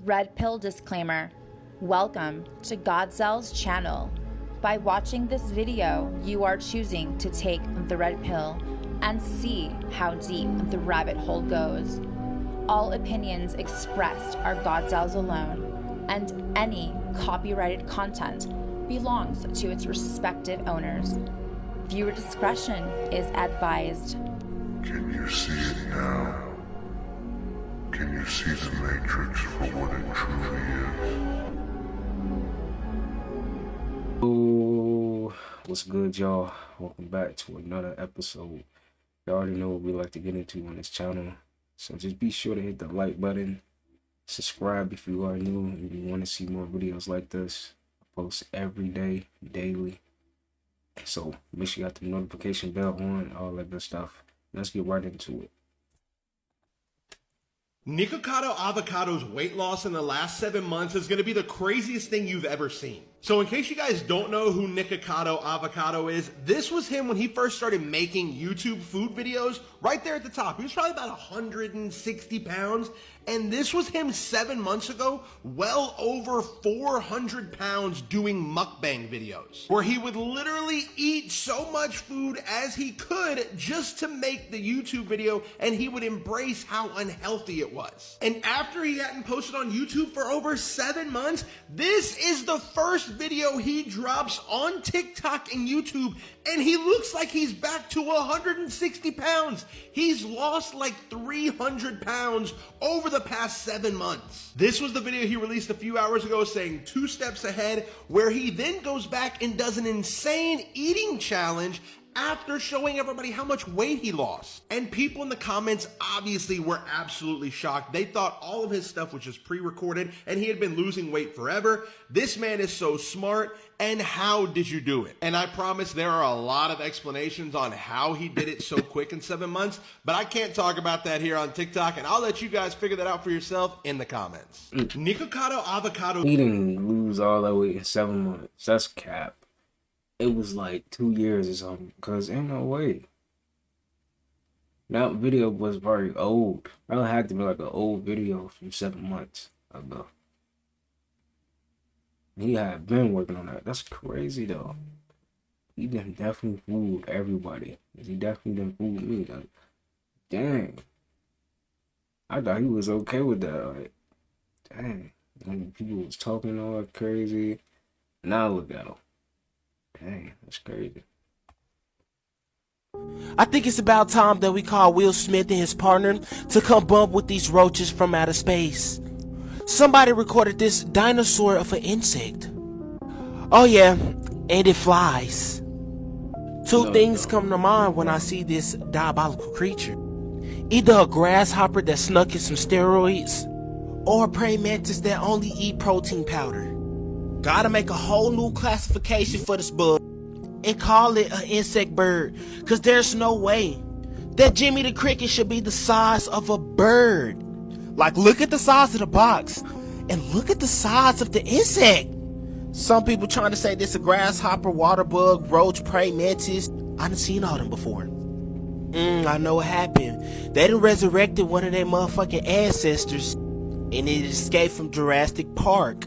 Red pill disclaimer. Welcome to Gawdzell's channel. By watching this video, you are choosing to take the red pill and see how deep the rabbit hole goes. All opinions expressed are Gawdzell's alone, and any copyrighted content belongs to its respective owners. Viewer discretion is advised. Can you see it now? Can you see the Matrix for what it truly is? Oh, what's good, y'all? Welcome back to another episode. You already know what we like to get into on this channel, so just be sure to hit the like button, subscribe if you are new and you want to see more videos like this. I post every day, daily, so make sure you got the notification bell on, all that good stuff. Let's get right into it. Nikocado Avocado's weight loss in the last 7 months is going to be the craziest thing you've ever seen. So in case you guys don't know who Nikocado Avocado is, this was him when he first started making YouTube food videos. Right there at the top, he was probably about 160 pounds. And this was him 7 months ago, well over 400 pounds doing mukbang videos, where he would literally eat so much food as he could just to make the YouTube video, and he would embrace how unhealthy it was. And after he hadn't posted on YouTube for over 7 months, this is the first video he drops on TikTok and YouTube, and he looks like he's back to 160 pounds. He's lost like 300 pounds over the past 7 months. This was the video he released a few hours ago saying 2 steps ahead, where he then goes back and does an insane eating challenge after showing everybody how much weight he lost. And people in the comments obviously were absolutely shocked. They thought all of his stuff was just pre-recorded and he had been losing weight forever. This man is so smart. And how did you do it? And I promise there are a lot of explanations on how he did it so quick in 7 months, but I can't talk about that here on TikTok, and I'll let you guys figure that out for yourself in the comments. Nikocado Avocado. He didn't lose all that weight in 7 months. That's cap. It was like 2 years or something, because ain't no way. That video was very old. That had to be like an old video from 7 months ago. He had been working on that. That's crazy though. He done definitely fooled everybody. He definitely done fooled me. Like, dang. I thought he was okay with that. Like, dang. When people was talking all that crazy. Now look at him. Dang, that's crazy. I think it's about time that we call Will Smith and his partner to come bump with these roaches from outer space. Somebody recorded this dinosaur of an insect. Oh yeah, and it flies. Two things come to mind when I see this diabolical creature. Either a grasshopper that snuck in some steroids, or a praying mantis that only eat protein powder. Gotta make a whole new classification for this bug and call it an insect bird, cause there's no way that Jimmy the Cricket should be the size of a bird. Like, look at the size of the box and look at the size of the insect. Some people trying to say this a grasshopper, water bug, roach, praying mantis. I done seen all them before. I know what happened. They done resurrected one of their motherfucking ancestors and it escaped from Jurassic Park.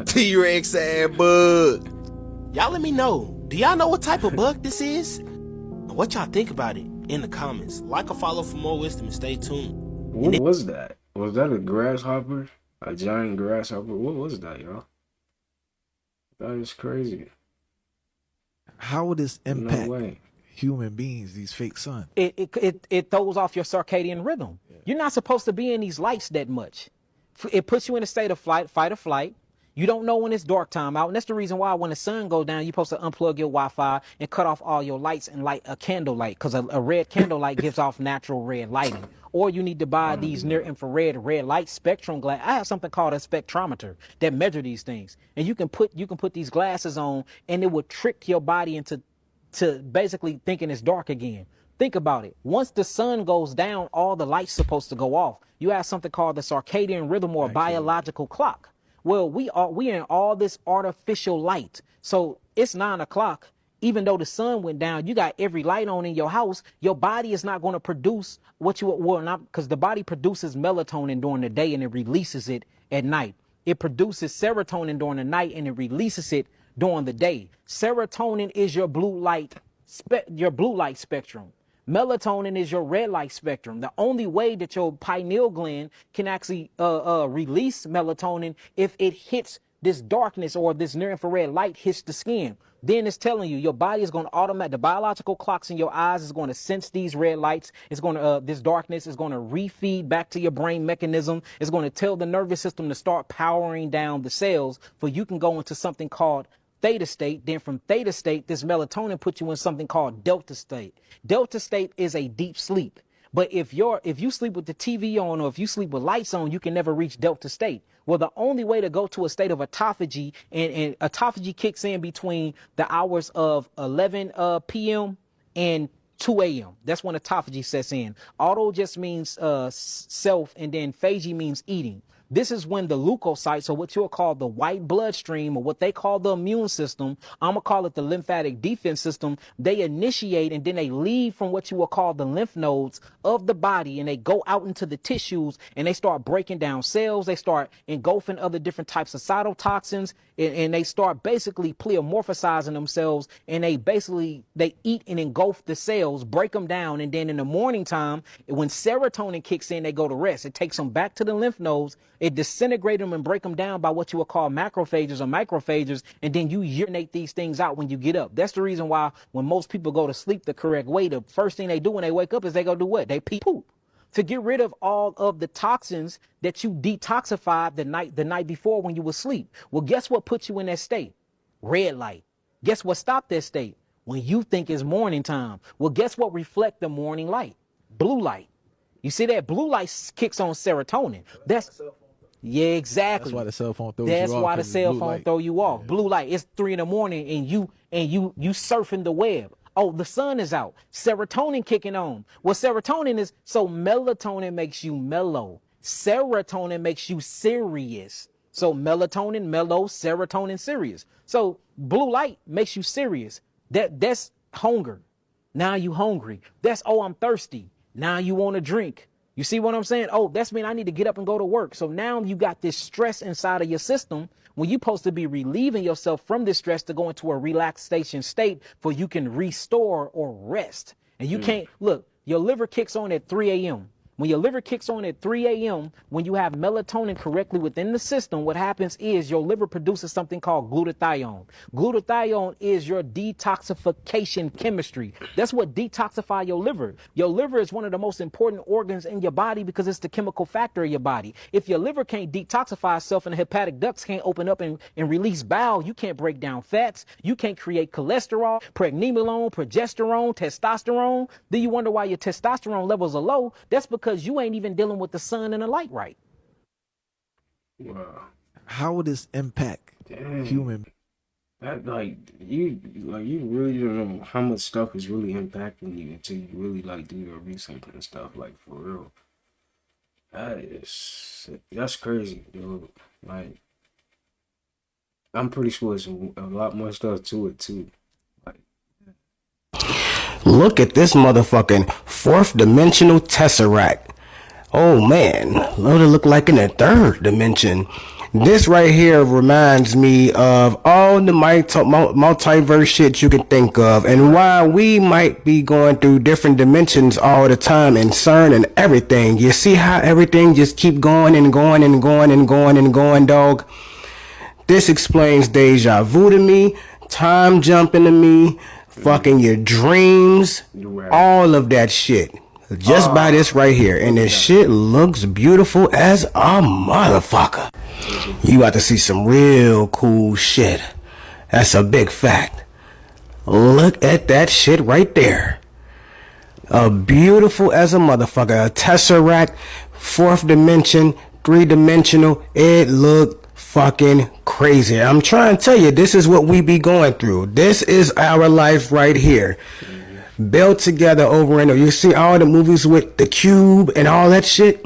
T-Rex ass bug. Y'all let me know. Do y'all know what type of bug this is? What y'all think about it in the comments. Like or follow for more wisdom and stay tuned. What was that? Was that a grasshopper? A giant grasshopper? What was that, y'all? That is crazy. How would this impact No way. human beings, these fake suns? It throws off your circadian rhythm. Yeah. You're not supposed to be in these lights that much. It puts you in a state of fight or flight. You don't know when it's dark time out. And that's the reason why when the sun goes down, you're supposed to unplug your Wi-Fi and cut off all your lights and light a candle light, because a red candle light gives off natural red lighting. Or you need to buy these near infrared red light spectrum glass. I have something called a spectrometer that measure these things. And you can put these glasses on and it will trick your body into basically thinking it's dark again. Think about it. Once the sun goes down, all the light's supposed to go off. You have something called the circadian rhythm or biological clock. Well, we in all this artificial light. So it's 9 o'clock. even though the sun went down, you got every light on in your house, your body is not going to produce what you well not because the body produces melatonin during the day and it releases it at night. It produces serotonin during the night and it releases it during the day. Serotonin is your blue light spectrum. Melatonin is your red light spectrum. The only way that your pineal gland can actually release melatonin if it hits this darkness or this near infrared light hits the skin. Then it's telling you your body is going to automate the biological clocks in your eyes is going to sense these red lights. It's going to this darkness is going to refeed back to your brain mechanism. It's going to tell the nervous system to start powering down the cells for you can go into something called theta state. Then from theta state, this melatonin puts you in something called delta state. Delta state is a deep sleep. But if you sleep with the TV on or if you sleep with lights on, you can never reach delta state. Well, the only way to go to a state of autophagy, and autophagy kicks in between the hours of 11 p.m. and 2 a.m. That's when autophagy sets in. Auto just means self, and then phagy means eating. This is when the leukocytes, or what you'll call the white bloodstream, or what they call the immune system, I'm going to call it the lymphatic defense system, they initiate and then they leave from what you will call the lymph nodes of the body, and they go out into the tissues and they start breaking down cells. They start engulfing other different types of cytotoxins, and they start basically pleomorphosizing themselves, and they eat and engulf the cells, break them down, and then in the morning time, when serotonin kicks in, they go to rest. It takes them back to the lymph nodes. It disintegrates them and break them down by what you would call macrophages or microphages, and then you urinate these things out when you get up. That's the reason why when most people go to sleep the correct way, the first thing they do when they wake up is they go do what? They pee poop to get rid of all of the toxins that you detoxified the night before when you were asleep. Well, guess what puts you in that state? Red light. Guess what stopped that state? When you think it's morning time. Well, guess what reflect the morning light? Blue light. You see that blue light kicks on serotonin. Yeah, exactly. That's why the cell phone throws That's you off. why the cell phone light. throw you off. Yeah. Blue light. It's 3 in the morning and you surfing the web. Oh, the sun is out. Serotonin kicking on. Well, serotonin is so melatonin makes you mellow. Serotonin makes you serious. So melatonin, mellow, serotonin, serious. So blue light makes you serious. That's hunger. Now you hungry. That's I'm thirsty. Now you want to drink. You see what I'm saying? Oh, that's mean I need to get up and go to work. So now you got this stress inside of your system when you're supposed to be relieving yourself from this stress to go into a relaxation state for you can restore or rest. And you can't, look, your liver kicks on at 3 a.m. When your liver kicks on at 3 a.m., when you have melatonin correctly within the system, what happens is your liver produces something called glutathione. Glutathione is your detoxification chemistry. That's what detoxifies your liver. Your liver is one of the most important organs in your body because it's the chemical factor of your body. If your liver can't detoxify itself and the hepatic ducts can't open up and release bile, you can't break down fats, you can't create cholesterol, pregnenolone, progesterone, testosterone. Then you wonder why your testosterone levels are low. That's because you ain't even dealing with the sun and the light right. Wow. How would this impact human? That you really don't know how much stuff is really impacting you until you really do your research and stuff, for real. That's crazy, dude. I'm pretty sure there's a lot more stuff to it too. Look at this motherfucking fourth dimensional tesseract. Oh man, what it look like in the third dimension. This right here reminds me of all the multiverse shit you can think of, and why we might be going through different dimensions all the time in CERN and everything. You see how everything just keep going and going and going and going and going, dog? This explains deja vu to me, time jumping to me, fucking your dreams, all of that shit. Just by this right here. And this shit looks beautiful as a motherfucker. You got to see some real cool shit. That's a big fact. Look at that shit right there. Beautiful as a motherfucker. A tesseract, fourth dimension, 3-dimensional. It looked fucking crazy. I'm trying to tell you, this is what we be going through. This is our life right here. Built together over in there. You see all the movies with the cube and all that shit?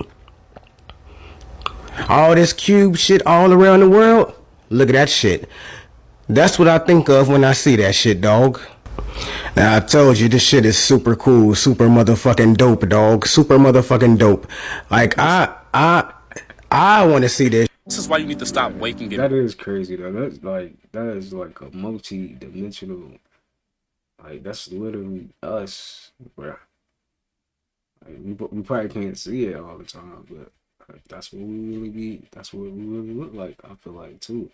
All this cube shit all around the world? Look at that shit. That's what I think of when I see that shit, dog. Now I told you this shit is super cool, super motherfucking dope, dog. Super motherfucking dope. Like I want to see this. This is why you need to stop waking it. That is crazy though. That is like a multi-dimensional. Like that's literally us, bro. Like, we probably can't see it all the time, but like, that's what we really be. That's what we really look like. I feel like too.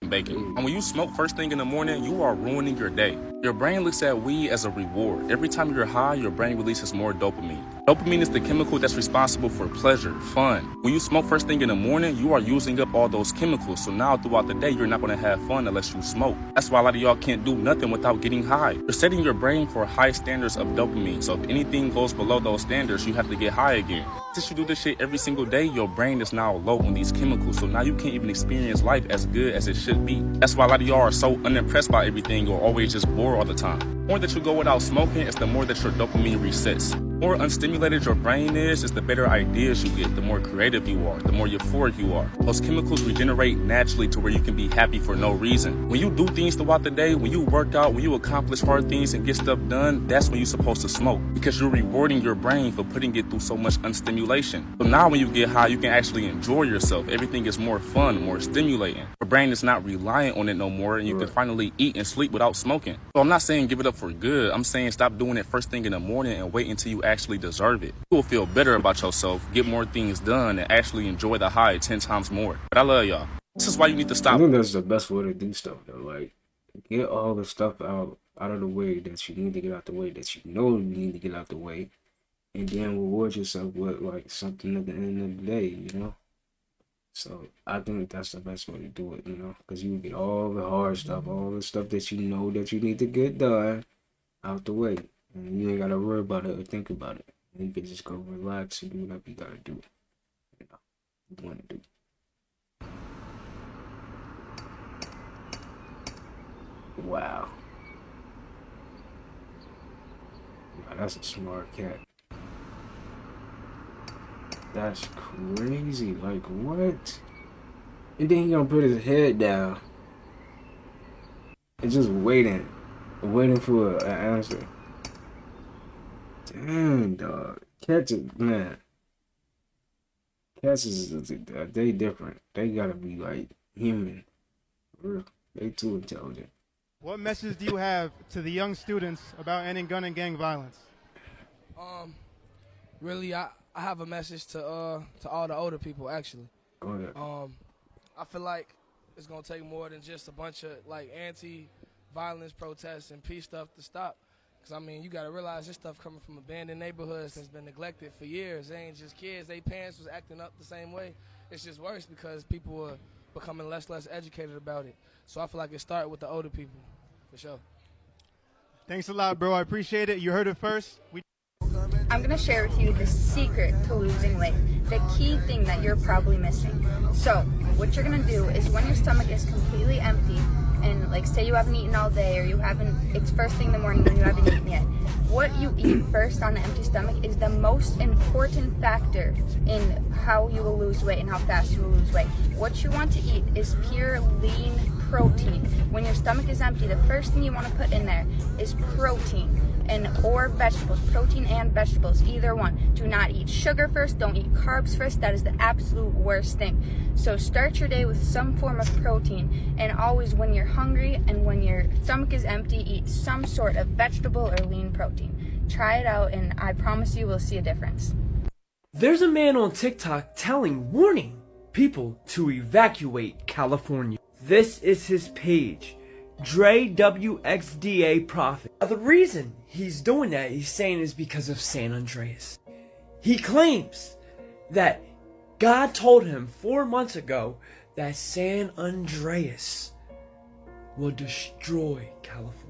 Bacon. And when you smoke first thing in the morning, you are ruining your day. Your brain looks at weed as a reward. Every time you're high, your brain releases more dopamine. Dopamine is the chemical that's responsible for pleasure, fun. When you smoke first thing in the morning, you are using up all those chemicals. So now throughout the day, you're not going to have fun unless you smoke. That's why a lot of y'all can't do nothing without getting high. You're setting your brain for high standards of dopamine. So if anything goes below those standards, you have to get high again. Since you do this shit every single day, your brain is now low on these chemicals. So now you can't even experience life as good as it should be. That's why a lot of y'all are so unimpressed by everything or always just bored all the time. The more that you go without smoking, it's the more that your dopamine resets. The more unstimulated your brain is the better ideas you get, the more creative you are, the more euphoric you are. Those chemicals regenerate naturally to where you can be happy for no reason. When you do things throughout the day, when you work out, when you accomplish hard things and get stuff done, that's when you're supposed to smoke. Because you're rewarding your brain for putting it through so much unstimulation. So now when you get high, you can actually enjoy yourself. Everything is more fun, more stimulating. Your brain is not reliant on it no more, and you can finally eat and sleep without smoking. So I'm not saying give it up for good. I'm saying stop doing it first thing in the morning and wait until you actually deserve it. You will feel better about yourself, get more things done, and actually enjoy the high 10 times more. But I love y'all. This is why you need to stop. I think that's the best way to do stuff though. Like get all the stuff out of the way that you need to get out the way, that you know you need to get out the way, and then reward yourself with like something at the end of the day, you know. So I think that's the best way to do it, you know, because you get all the hard stuff, all the stuff that you know that you need to get done out the way, and you ain't gotta worry about it or think about it. And you can just go relax and do whatever you gotta do, you know, you want to do. Wow. Wow, that's a smart cat. That's crazy. Like, what? And then he gonna put his head down and just waiting for an answer. Damn, dog. Cats, man. Cats they different. They gotta be like human. They too intelligent. What message do you have to the young students about ending gun and gang violence? Really, I have a message to all the older people actually. Go ahead. I feel like it's gonna take more than just a bunch of like anti-violence protests and peace stuff to stop. Cause I mean, you gotta realize this stuff coming from abandoned neighborhoods that's been neglected for years. They ain't just kids; they parents was acting up the same way. It's just worse because people are becoming less educated about it. So I feel like it started with the older people, for sure. Thanks a lot, bro. I appreciate it. You heard it first. I'm going to share with you the secret to losing weight, the key thing that you're probably missing. So what you're going to do is when your stomach is completely empty, and like say you haven't eaten all day, or it's first thing in the morning when you haven't eaten yet, what you eat first on an empty stomach is the most important factor in how you will lose weight and how fast you will lose weight. What you want to eat is pure lean protein. When your stomach is empty, the first thing you want to put in there is protein or vegetables. Protein and vegetables, either one. Do not eat sugar first, don't eat carbs first. That is the absolute worst thing. So start your day with some form of protein, and always when you're hungry and when your stomach is empty, eat some sort of vegetable or lean protein. Try it out and I promise you will see a difference. There's a man on TikTok warning people to evacuate California. This is his page, Dre WXDA Prophet. The reason he's doing that, he's saying, is because of San Andreas. He claims that God told him 4 months ago that San Andreas will destroy California.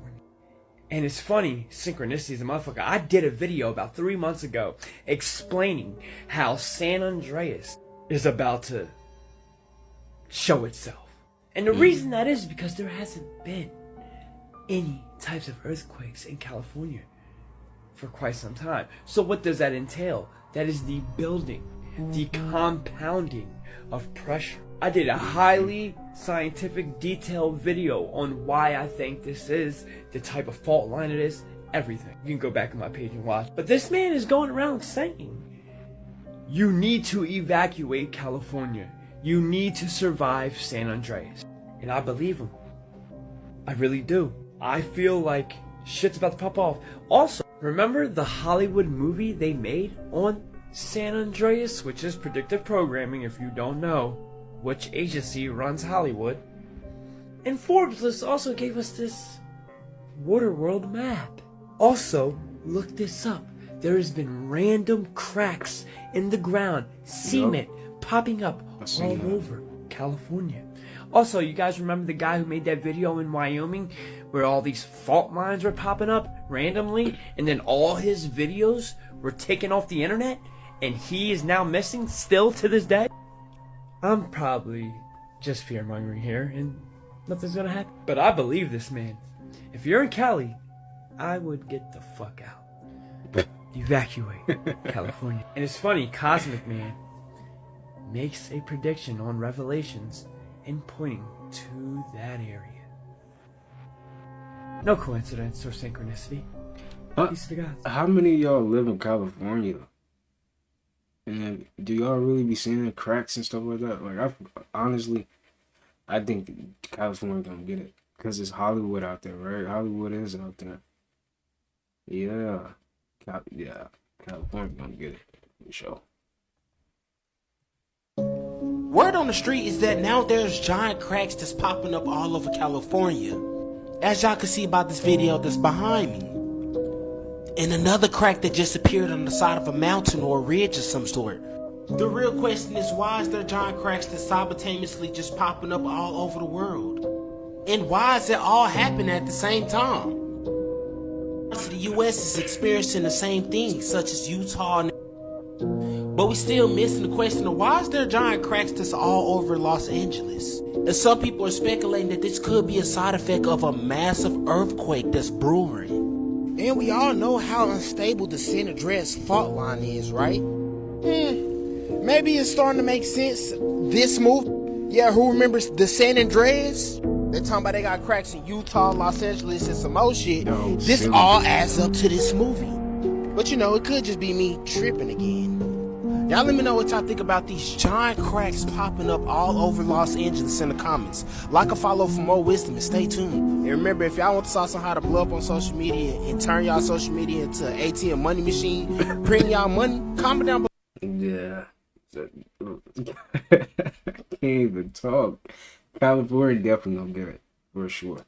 And it's funny, synchronicity is a motherfucker. I did a video about 3 months ago explaining how San Andreas is about to show itself. And the reason that is because there hasn't been any types of earthquakes in California for quite some time. So what does that entail? That is the building, the compounding of pressure I did a highly scientific, detailed video on why I think this is, the type of fault line it is, everything. You can go back on my page and watch. But this man is going around saying, you need to evacuate California. You need to survive San Andreas. And I believe him. I really do. I feel like shit's about to pop off. Also, remember the Hollywood movie they made on San Andreas, which is predictive programming if you don't know which agency runs Hollywood. And Forbes list also gave us this Waterworld map. Also, look this up. There has been random cracks in the ground, cement popping up all over California. Also, you guys remember the guy who made that video in Wyoming where all these fault lines were popping up randomly and then all his videos were taken off the internet and he is now missing still to this day? I'm probably just fear-mongering here and nothing's gonna happen. But I believe this man. If you're in Cali, I would get the fuck out. Evacuate California. And it's funny, Cosmic Man makes a prediction on Revelations and pointing to that area. No coincidence or synchronicity. Peace to God. How many of y'all live in California? And do y'all really be seeing cracks and stuff like that? Like, I think California gonna get it because it's Hollywood out there, right? Hollywood is out there. Yeah, California gonna get it for sure. Word on the street is that now there's giant cracks that's popping up all over California. As y'all can see by this video that's behind me. And another crack that just appeared on the side of a mountain or a ridge of some sort. The real question is, why is there giant cracks that simultaneously just popping up all over the world? And why is it all happening at the same time? The US is experiencing the same thing, such as Utah, but we still missing the question of why is there giant cracks that's all over Los Angeles? And some people are speculating that this could be a side effect of a massive earthquake that's brewing. And we all know how unstable the San Andreas fault line is, right? Maybe it's starting to make sense. This movie, yeah, who remembers the San Andreas? They're talking about they got cracks in Utah, Los Angeles, and some more shit. This all adds up to this movie. But you know, it could just be me tripping again. Y'all let me know what y'all think about these giant cracks popping up all over Los Angeles in the comments. Like or follow for more wisdom and stay tuned. And remember, if y'all want to saw how to blow up on social media and turn y'all social media into an ATM money machine, print y'all money, comment down below. Yeah. I can't even talk. California definitely gonna get it, for sure.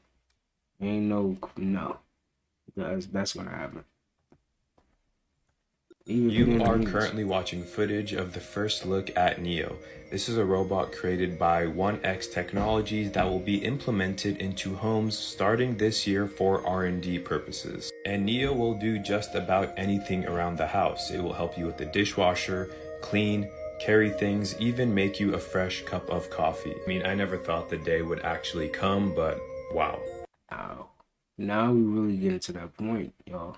Ain't no. That's gonna happen. You are currently watching footage of the first look at Neo. This is a robot created by 1X Technologies that will be implemented into homes starting this year for R&D purposes. And Neo will do just about anything around the house. It will help you with the dishwasher, clean, carry things, even make you a fresh cup of coffee. I mean, I never thought the day would actually come, but wow. Now we really get to that point, y'all.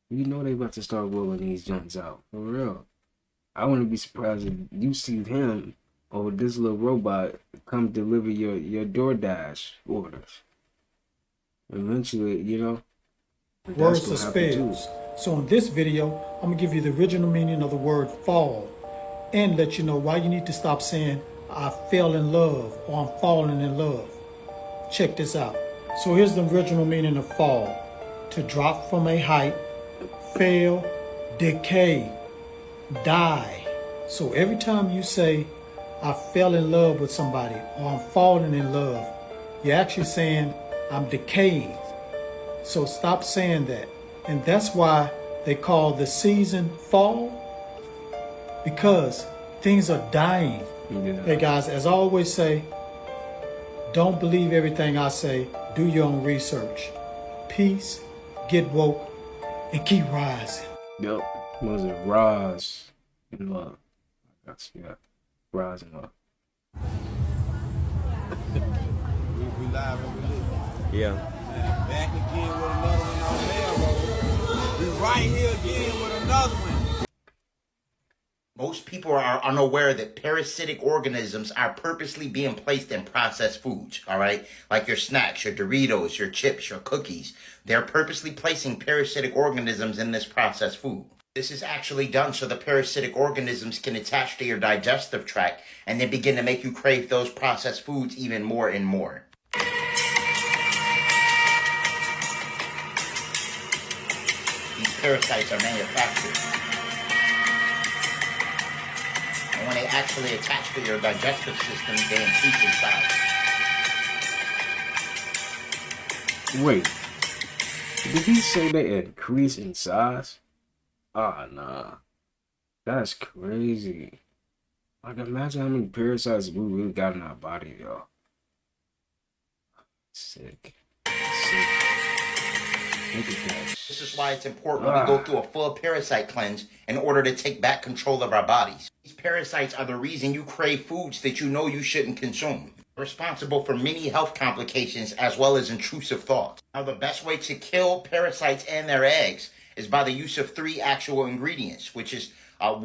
You know they about to start rolling these joints out. For real. I wouldn't be surprised if you see him or this little robot come deliver your DoorDash orders. Eventually, you know. Words are spells. So in this video, I'm going to give you the original meaning of the word fall and let you know why you need to stop saying, I fell in love or I'm falling in love. Check this out. So here's the original meaning of fall. To drop from a height, fail, decay, die. So every time you say, I fell in love with somebody or I'm falling in love, you're actually saying, I'm decaying. So stop saying that. And that's why they call the season fall, because things are dying. Yeah. Hey guys, as I always say, don't believe everything I say. Do your own research. Peace, get woke, and keep rising. Yep. Was it rise in love? That's, yeah. Rise in love. we live and we live. Yeah. Back again with another one on Melrose. We right here again with another one. Most people are unaware that parasitic organisms are purposely being placed in processed foods, all right? Like your snacks, your Doritos, your chips, your cookies. They're purposely placing parasitic organisms in this processed food. This is actually done so the parasitic organisms can attach to your digestive tract and then begin to make you crave those processed foods even more and more. These parasites are manufactured. And when they actually attach to your digestive system, they increase in size. Wait, did he say they increase in size? Ah, nah. That's crazy. Like, imagine how many parasites we really got in our body, y'all. Sick. Sick. Look at that. This is why it's important when we go through a full parasite cleanse in order to take back control of our bodies. These parasites are the reason you crave foods that you know you shouldn't consume. They're responsible for many health complications as well as intrusive thoughts. Now, the best way to kill parasites and their eggs is by the use of 3 actual ingredients, which is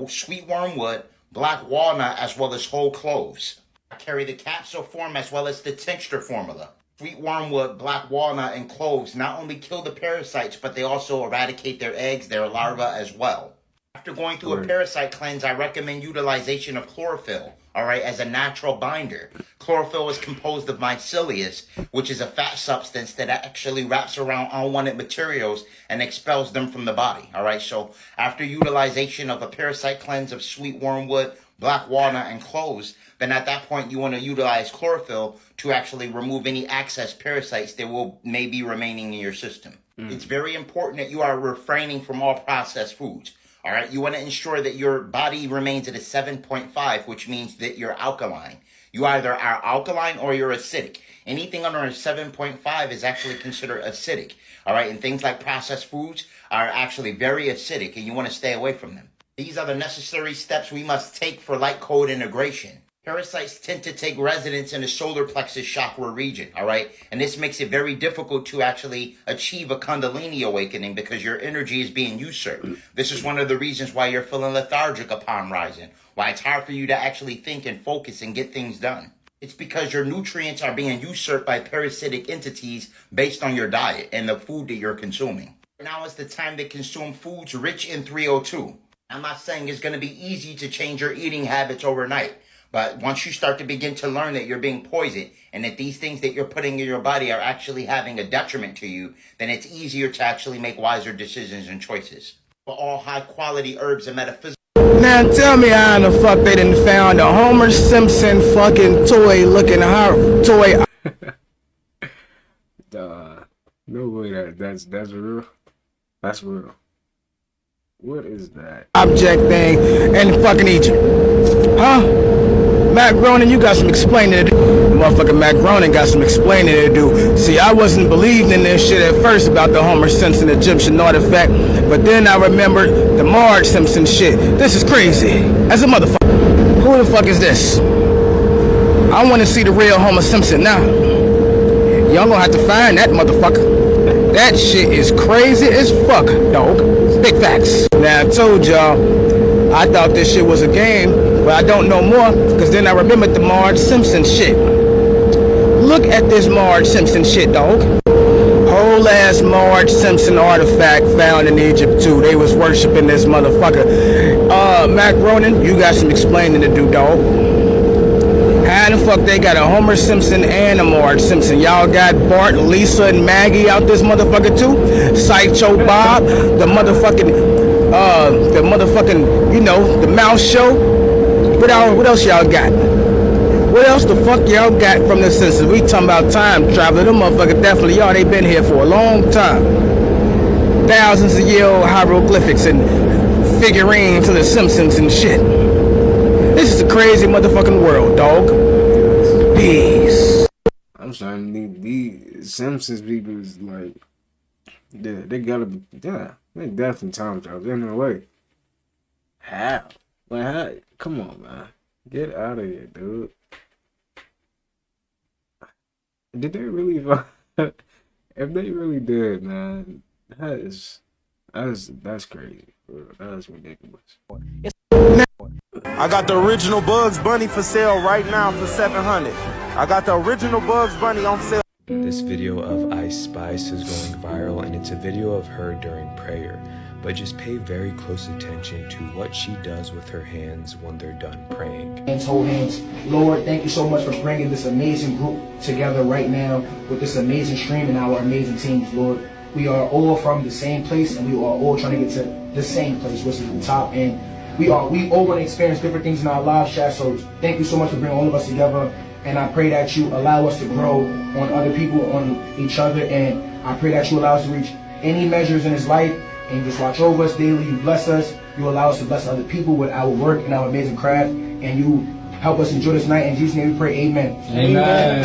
sweet wormwood, black walnut, as well as whole cloves. I carry the capsule form as well as the tincture formula. Sweet wormwood, black walnut, and cloves not only kill the parasites, but they also eradicate their eggs, their larvae as well. After going through a parasite cleanse, I recommend utilization of chlorophyll, all right, as a natural binder. Chlorophyll is composed of mycelium, which is a fat substance that actually wraps around unwanted materials and expels them from the body, all right? So after utilization of a parasite cleanse of sweet wormwood, black walnut, and cloves, then at that point you want to utilize chlorophyll to actually remove any excess parasites that may be remaining in your system. It's very important that you are refraining from all processed foods. All right, you want to ensure that your body remains at a 7.5, which means that you're alkaline. You either are alkaline or you're acidic. Anything under a 7.5 is actually considered acidic. All right, and things like processed foods are actually very acidic, and you want to stay away from them. These are the necessary steps we must take for light code integration. Parasites tend to take residence in the solar plexus chakra region, all right? And this makes it very difficult to actually achieve a Kundalini awakening because your energy is being usurped. This is one of the reasons why you're feeling lethargic upon rising, why it's hard for you to actually think and focus and get things done. It's because your nutrients are being usurped by parasitic entities based on your diet and the food that you're consuming. Now is the time to consume foods rich in 302. I'm not saying it's going to be easy to change your eating habits overnight. But once you start to begin to learn that you're being poisoned and that these things that you're putting in your body are actually having a detriment to you, then it's easier to actually make wiser decisions and choices. For all high quality herbs and metaphysical. Now tell me how in the fuck they didn't found a Homer Simpson fucking toy looking toy. No way that's real. That's real. What is that? Object thing in fucking Egypt. Huh? Matt Groening, you got some explaining to do. Motherfucking Matt Groening got some explaining to do. See, I wasn't believing in this shit at first about the Homer Simpson Egyptian artifact, but then I remembered the Marge Simpson shit. This is crazy. As a motherfucker. Who the fuck is this? I want to see the real Homer Simpson now. Y'all gonna have to find that motherfucker. That shit is crazy as fuck, dog. Big facts. Now I told y'all, I thought this shit was a game, but I don't know more, because then I remembered the Marge Simpson shit. Look at this Marge Simpson shit, dog. Whole ass Marge Simpson artifact found in Egypt too. They was worshiping this motherfucker. Mac Ronan, you got some explaining to do, dog. How the fuck they got a Homer Simpson and a Marge Simpson? Y'all got Bart, Lisa, and Maggie out this motherfucker too? Sideshow Bob, the motherfucking, you know, the mouse show? What else y'all got? What else the fuck y'all got from the Simpsons? We talking about time travel. Them motherfuckers definitely, y'all, they been here for a long time. Thousands of year old hieroglyphics and figurines of the Simpsons and shit. This is a crazy motherfucking world, dog. Peace. I'm starting to think these Simpsons people is like, yeah, they gotta be, yeah, they definitely time travel. There's no way. How? Like, how? Come on, man. Get out of here, dude. Did they really? If they really did, man, that's crazy. That's ridiculous. I got the original Bugs Bunny for sale right now for $700. I got the original Bugs Bunny on sale. This video of Ice Spice is going viral, and it's a video of her during prayer. But just pay very close attention to what she does with her hands when they're done praying. Hands, hold hands. Lord, thank you so much for bringing this amazing group together right now with this amazing stream and our amazing teams, Lord. We are all from the same place, and we are all trying to get to the same place, which is the top. And we all want to experience different things in our lives, chat. So thank you so much for bringing all of us together. And I pray that you allow us to grow on other people, on each other. And I pray that you allow us to reach any measures in this life. And you just watch over us daily. You bless us. You allow us to bless other people with our work and our amazing craft. And you help us enjoy this night. In Jesus' name we pray, amen. Amen.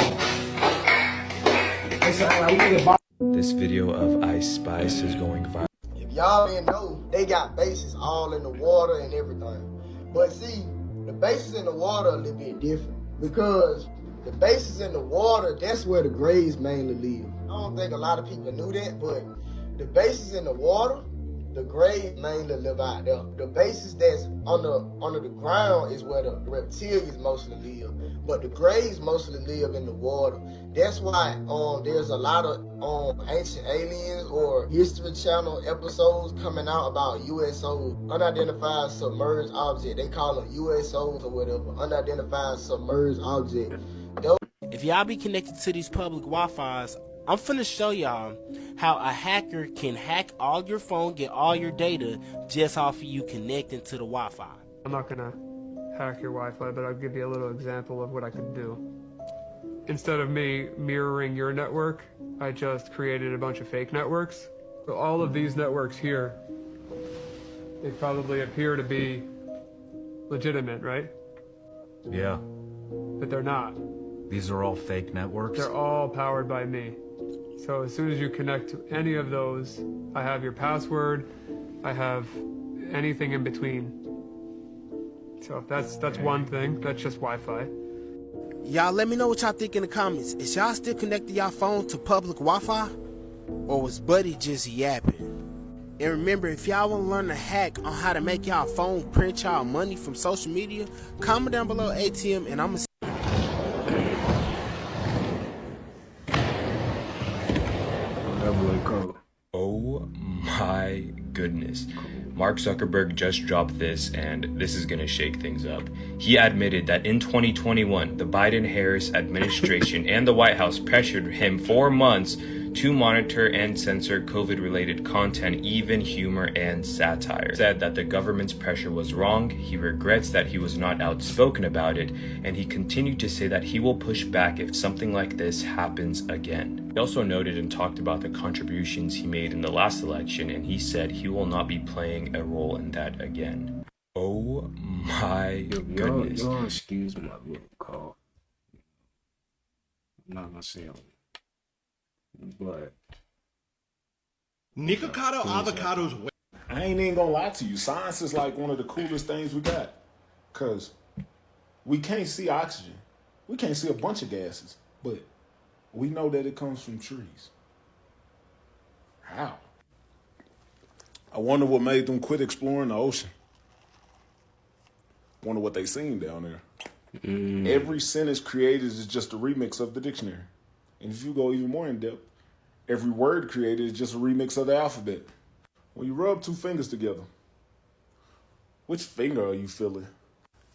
This video of Ice Spice is going viral. If y'all didn't know, they got bases all in the water and everything. But see, the bases in the water are a little bit different. Because the bases in the water, that's where the grays mainly live. I don't think a lot of people knew that, but the bases in the water, the grays mainly live out there. The bases that's under the ground is where the reptilians mostly live. But the grays mostly live in the water. That's why there's a lot of ancient aliens or History Channel episodes coming out about USOs, unidentified submerged object. They call them USOs or whatever, unidentified submerged object. If y'all be connected to these public Wi-Fi's, I'm finna show y'all how a hacker can hack all your phone, get all your data just off of you connecting to the Wi-Fi. I'm not gonna hack your Wi-Fi, but I'll give you a little example of what I could do. Instead of me mirroring your network, I just created a bunch of fake networks. So all of these networks here, they probably appear to be legitimate, right? Yeah. But they're not. These are all fake networks? They're all powered by me. So as soon as you connect to any of those, I have your password, I have anything in between. So that's one thing. That's just Wi-Fi. Y'all let me know what y'all think in the comments. Is y'all still connecting y'all phone to public Wi-Fi? Or was Buddy just yapping? And remember, if y'all want to learn a hack on how to make y'all phone print y'all money from social media, comment down below ATM and I'm going to Oh my goodness. Mark Zuckerberg just dropped this, and this is gonna shake things up. He admitted that in 2021, the Biden-Harris administration and the White House pressured him for months to monitor and censor COVID-related content, even humor and satire. He said that the government's pressure was wrong. He regrets that he was not outspoken about it, and he continued to say that he will push back if something like this happens again. He also noted and talked about the contributions he made in the last election, and he said he will not be playing a role in that again. Oh my goodness. Y'all excuse my little cough. I'm not gonna say it. But Nikocado avocados. I ain't even gonna lie to you. Science is like one of the coolest things we got. Cause we can't see oxygen. We can't see a bunch of gases. But we know that it comes from trees. How? I wonder what made them quit exploring the ocean. Wonder what they seen down there. Every sentence created is just a remix of the dictionary. And if you go even more in depth, every word created is just a remix of the alphabet. When you rub two fingers together, which finger are you feeling?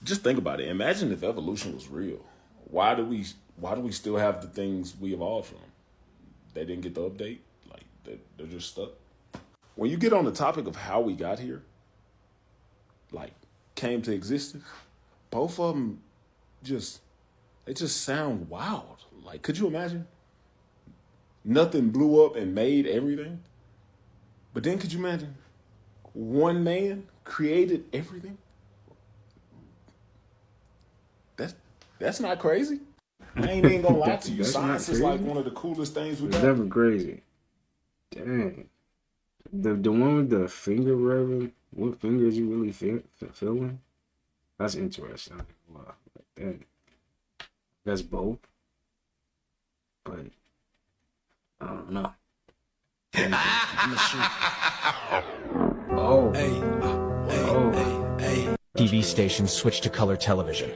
Just think about it. Imagine if evolution was real. Why do we still have the things we evolved from? They didn't get the update? Like, they're just stuck? When you get on the topic of how we got here, like, came to existence, both of them just sound wild. Like, could you imagine? Nothing blew up and made everything. But then could you imagine one man created everything? That's not crazy. I ain't even gonna lie to you. Science is like one of the coolest things we got. It's never crazy. Dang. The one with the finger rubbing, what fingers you really feeling? That's interesting. Wow. Dang. That's both. But I don't know. Oh. Hey. TV stations switched to color television.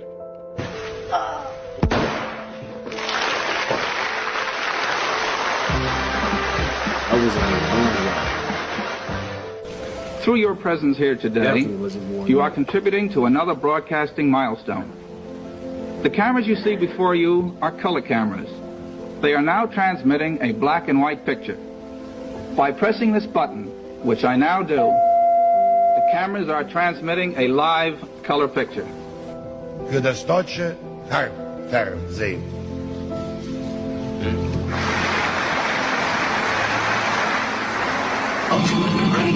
I was Through your presence here today, you are contributing to another broadcasting milestone. The cameras you see before you are color cameras. They are now transmitting a black and white picture. By pressing this button, which I now do, the cameras are transmitting a live color picture. Für das deutsche Fernsehen.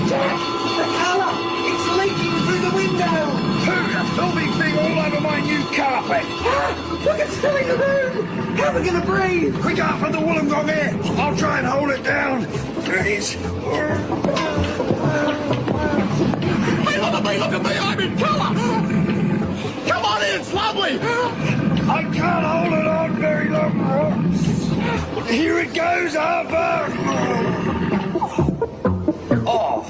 The colour! It's leaking through the window! Dude, a filming thing all over my new carpet! Look, it's filling the room! How are we going to breathe? Quick out from the Wollongong air! I'll try and hold it down! Please! Look at me! I'm in colour! Come on in, it's lovely! I can't hold it on very long. Here it goes, Harper! Oh,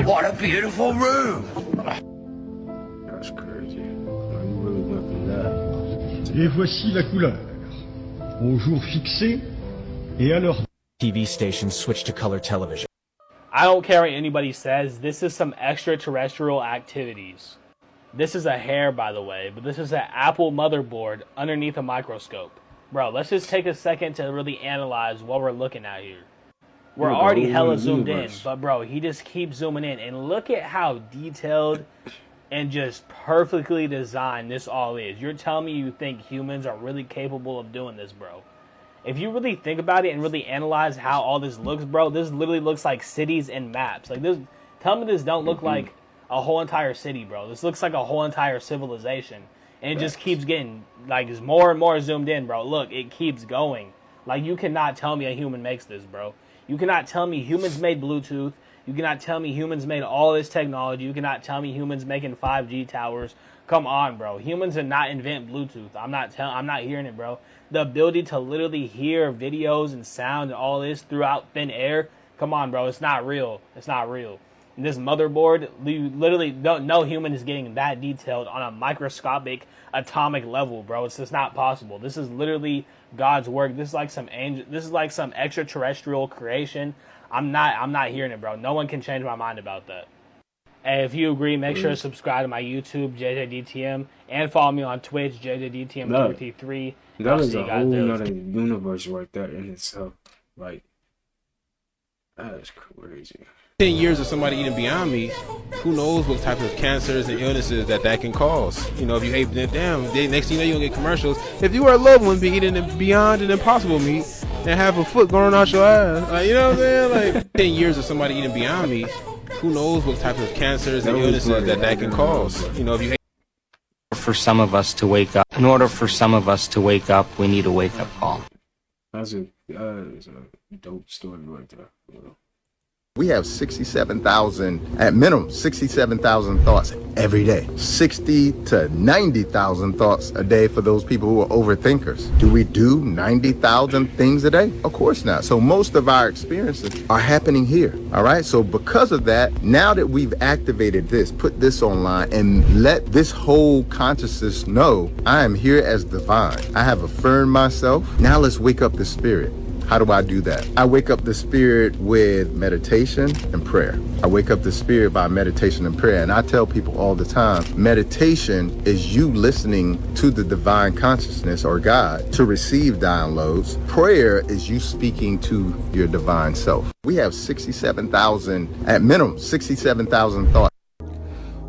what a beautiful room! That's crazy. You really went through that. Et voici la couleur. Au jour fixé et à l'heure. TV stations switched to color television. I don't care what anybody says, this is some extraterrestrial activities. This is a hair, by the way, but this is an Apple motherboard underneath a microscope. Bro, let's just take a second to really analyze what we're looking at here. We're already hella zoomed in, but bro, he just keeps zooming in. And look at how detailed and just perfectly designed this all is. You're telling me you think humans are really capable of doing this, bro? If you really think about it and really analyze how all this looks, bro, this literally looks like cities and maps. Like this, tell me this don't look like a whole entire city, bro. This looks like a whole entire civilization. And it just keeps getting, like, it's more and more zoomed in, bro. Look, it keeps going. Like, you cannot tell me a human makes this, bro. You cannot tell me humans made Bluetooth. You cannot tell me humans made all this technology. You cannot tell me humans making 5G towers. Come on, bro. Humans did not invent Bluetooth. I'm not hearing it, bro. The ability to literally hear videos and sound and all this throughout thin air. Come on, bro. It's not real. It's not real. And this motherboard, you literally don't know human is getting that detailed on a microscopic atomic level, bro. It's just not possible. This is literally God's work. This is like some angel. This is like some extraterrestrial creation. I'm not hearing it, bro. No one can change my mind about that. And if you agree, make sure to subscribe to my YouTube, JJDTM, and follow me on Twitch, JJDTM233. That is a whole nother universe right there in itself. Like, that is crazy. 10 years of somebody eating Beyond Meat, who knows what type of cancers and illnesses that can cause. You know, if you ate it down, next thing you know, you're going to get commercials. If you were a loved one, be eating Beyond and Impossible Meat and have a foot going out your ass. Like, you know what I'm saying? Like, 10 years of somebody eating Beyond Meat, who knows what type of cancers and illnesses that can cause. You know, if you For some of us to wake up, in order for some of us to wake up, we need a wake-up call. That's a dope story right there. We have 67,000, at minimum, 67,000 thoughts every day. 60 to 90,000 thoughts a day for those people who are overthinkers. Do we do 90,000 things a day? Of course not. So most of our experiences are happening here. All right. So because of that, now that we've activated this, put this online and let this whole consciousness know I am here as divine. I have affirmed myself. Now let's wake up the spirit. How do I do that? I wake up the spirit with meditation and prayer. I wake up the spirit by meditation and prayer. And I tell people all the time, meditation is you listening to the divine consciousness or God to receive downloads. Prayer is you speaking to your divine self. We have 67,000, at minimum, 67,000 thoughts.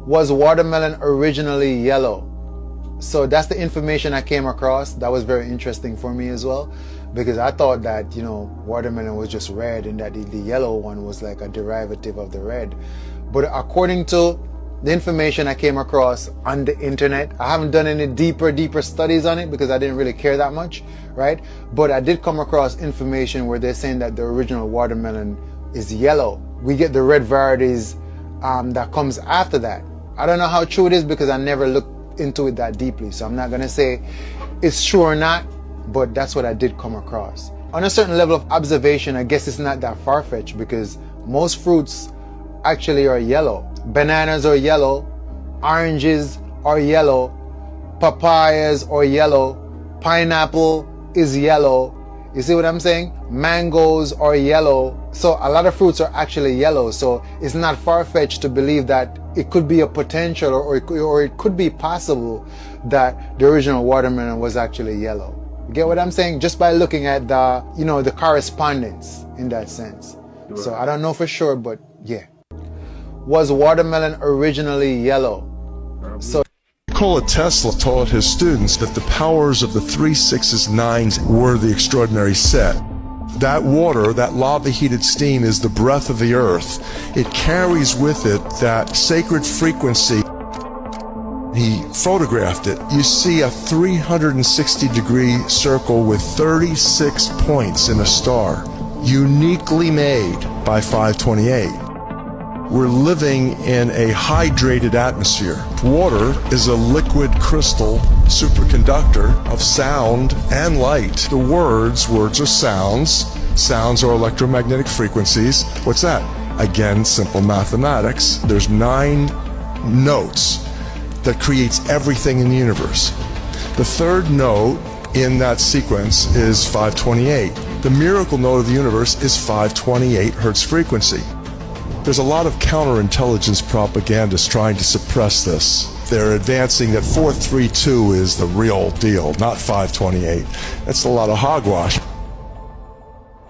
Was watermelon originally yellow? So that's the information I came across. That was very interesting for me as well, because I thought that, you know, watermelon was just red and that the yellow one was like a derivative of the red. But according to the information I came across on the internet, I haven't done any deeper studies on it because I didn't really care that much, right? But I did come across information where they're saying that the original watermelon is yellow. We get the red varieties that comes after that. I don't know how true it is because I never looked into it that deeply, so I'm not gonna say it's true or not, but that's what I did come across. On a certain level of observation, I guess it's not that far-fetched because most fruits actually are yellow. Bananas are yellow, oranges are yellow, papayas are yellow, pineapple is yellow. You see what I'm saying? Mangoes are yellow. So a lot of fruits are actually yellow. So it's not far-fetched to believe that it could be a potential or it could be possible that the original watermelon was actually yellow. You get what I'm saying? Just by looking at the, you know, the correspondence in that sense. Right. So I don't know for sure, but yeah. Was watermelon originally yellow? So Nikola Tesla taught his students that the powers of the 3, 6s, 9s were the extraordinary set. That water, that lava-heated steam, is the breath of the earth. It carries with it that sacred frequency. He photographed it. You see a 360-degree circle with 36 points in a star, uniquely made by 528. We're living in a hydrated atmosphere. Water is a liquid crystal superconductor of sound and light. The words were just sounds. Sounds are electromagnetic frequencies. What's that? Again, simple mathematics. There's 9 notes that creates everything in the universe. The third note in that sequence is 528. The miracle note of the universe is 528 hertz frequency. There's a lot of counterintelligence propagandists trying to suppress this. They're advancing that 432 is the real deal, not 528. That's a lot of hogwash.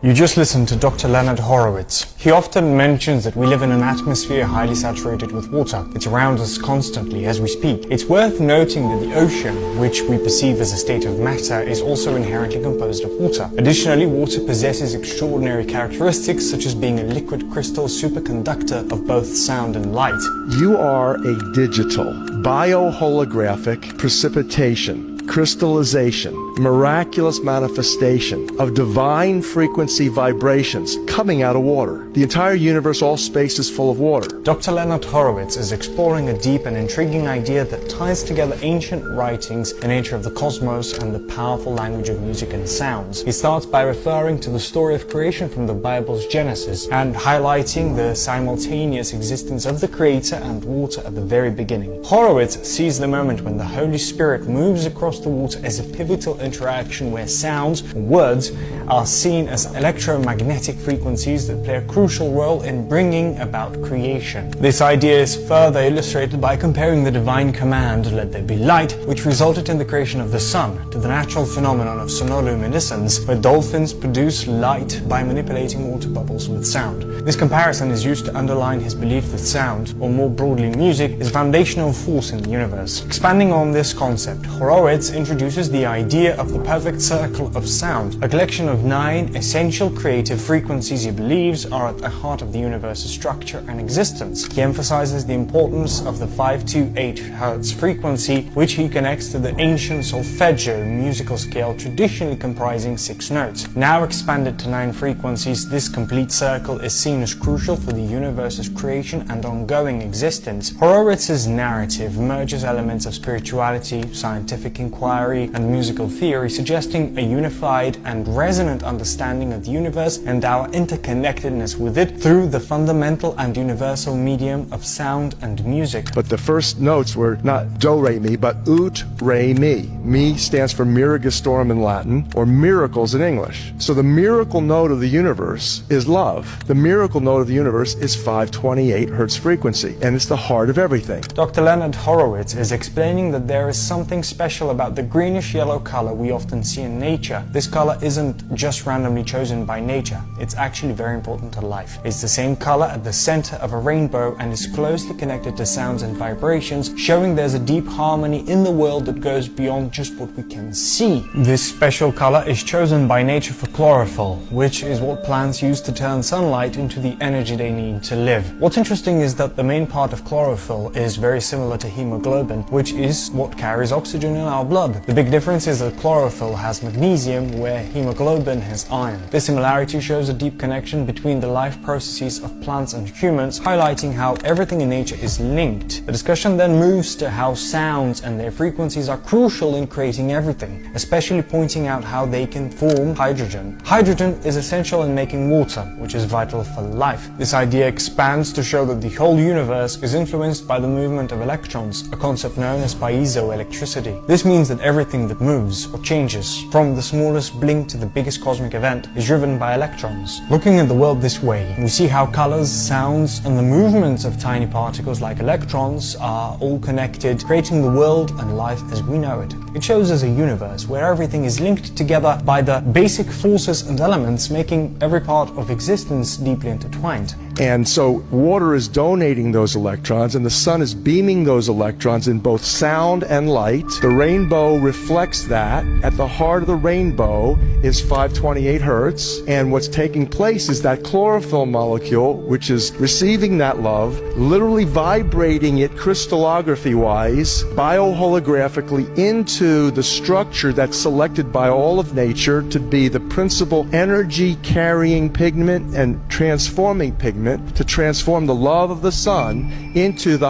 You just listened to Dr. Leonard Horowitz. He often mentions that we live in an atmosphere highly saturated with water. It's around us constantly as we speak. It's worth noting that the ocean, which we perceive as a state of matter, is also inherently composed of water. Additionally, water possesses extraordinary characteristics such as being a liquid crystal superconductor of both sound and light. You are a digital, bioholographic precipitation, crystallization, miraculous manifestation of divine frequency vibrations coming out of water. The entire universe, all space, is full of water. Dr. Leonard Horowitz is exploring a deep and intriguing idea that ties together ancient writings, the nature of the cosmos, and the powerful language of music and sounds. He starts by referring to the story of creation from the Bible's Genesis and highlighting the simultaneous existence of the Creator and water at the very beginning. Horowitz sees the moment when the Holy Spirit moves across the water as a pivotal interaction where sounds, words, are seen as electromagnetic frequencies that play a crucial role in bringing about creation. This idea is further illustrated by comparing the divine command, "Let there be light," which resulted in the creation of the sun, to the natural phenomenon of sonoluminescence, where dolphins produce light by manipulating water bubbles with sound. This comparison is used to underline his belief that sound, or more broadly music, is a foundational force in the universe. Expanding on this concept, Horowitz introduces the idea of the perfect circle of sound, a collection of 9 essential creative frequencies he believes are at the heart of the universe's structure and existence. He emphasizes the importance of the 528 Hz frequency, which he connects to the ancient solfeggio musical scale traditionally comprising 6 notes. Now expanded to 9 frequencies, this complete circle is seen as crucial for the universe's creation and ongoing existence. Horowitz's narrative merges elements of spirituality, scientific inquiry, and musical theory, suggesting a unified and resonant understanding of the universe and our interconnectedness with it through the fundamental and universal medium of sound and music. But the first notes were not do, re, mi, but ut, re, mi. Mi stands for Miragistorum in Latin, or miracles in English. So the miracle note of the universe is love. The miracle note of the universe is 528 Hertz frequency, and it's the heart of everything. Dr. Leonard Horowitz is explaining that there is something special about the greenish-yellow color we often see in nature. This color isn't just randomly chosen by nature. It's actually very important to life. It's the same color at the center of a rainbow and is closely connected to sounds and vibrations, showing there's a deep harmony in the world that goes beyond just what we can see. This special color is chosen by nature for chlorophyll, which is what plants use to turn sunlight into the energy they need to live. What's interesting is that the main part of chlorophyll is very similar to hemoglobin, which is what carries oxygen in our blood. The big difference is that chlorophyll has magnesium, where hemoglobin has iron. This similarity shows a deep connection between the life processes of plants and humans, highlighting how everything in nature is linked. The discussion then moves to how sounds and their frequencies are crucial in creating everything, especially pointing out how they can form hydrogen. Hydrogen is essential in making water, which is vital for life. This idea expands to show that the whole universe is influenced by the movement of electrons, a concept known as piezoelectricity. This means that everything that moves or changes, from the smallest blink to the biggest cosmic event, is driven by electrons. Looking at the world this way, we see how colors, sounds, and the movements of tiny particles like electrons are all connected, creating the world and life as we know it. It shows us a universe where everything is linked together by the basic forces and elements, making every part of existence deeply intertwined. And so water is donating those electrons, and the sun is beaming those electrons in both sound and light. The rainbow reflects that. At the heart of the rainbow is 528 hertz, and what's taking place is that chlorophyll molecule, which is receiving that love, literally vibrating it crystallography-wise, bioholographically into the structure that's selected by all of nature to be the principal energy-carrying pigment and transforming pigment, to transform the love of the sun into the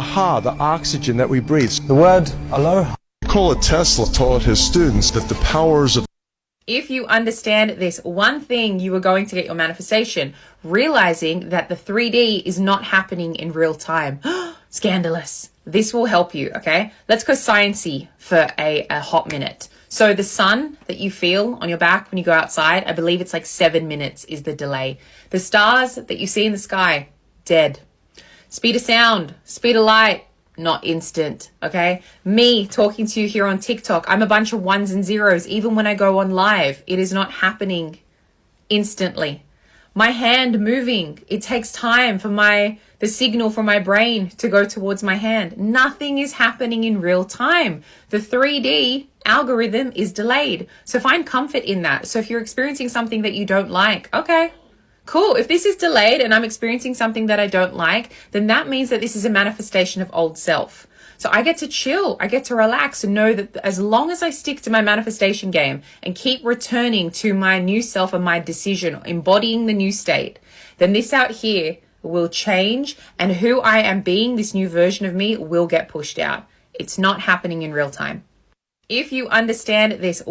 oxygen that we breathe. The word aloha. Nikola Tesla taught his students that the powers of If you understand this one thing, you are going to get your manifestation, realizing that the 3D is not happening in real time. Scandalous. This will help you, okay? Let's go sciencey for a hot minute. So the sun that you feel on your back when you go outside, I believe it's like 7 minutes is the delay. The stars that you see in the sky, dead. Speed of sound, speed of light, not instant, okay? Me talking to you here on TikTok, I'm a bunch of ones and zeros. Even when I go on live, it is not happening instantly. My hand moving, it takes time for the signal from my brain to go towards my hand. Nothing is happening in real time. The 3D algorithm is delayed. So find comfort in that. So if you're experiencing something that you don't like, okay, cool. If this is delayed and I'm experiencing something that I don't like, then that means that this is a manifestation of old self. So I get to chill, I get to relax and know that as long as I stick to my manifestation game and keep returning to my new self and my decision, embodying the new state, then this out here will change and who I am being, this new version of me, will get pushed out. It's not happening in real time. If you understand this,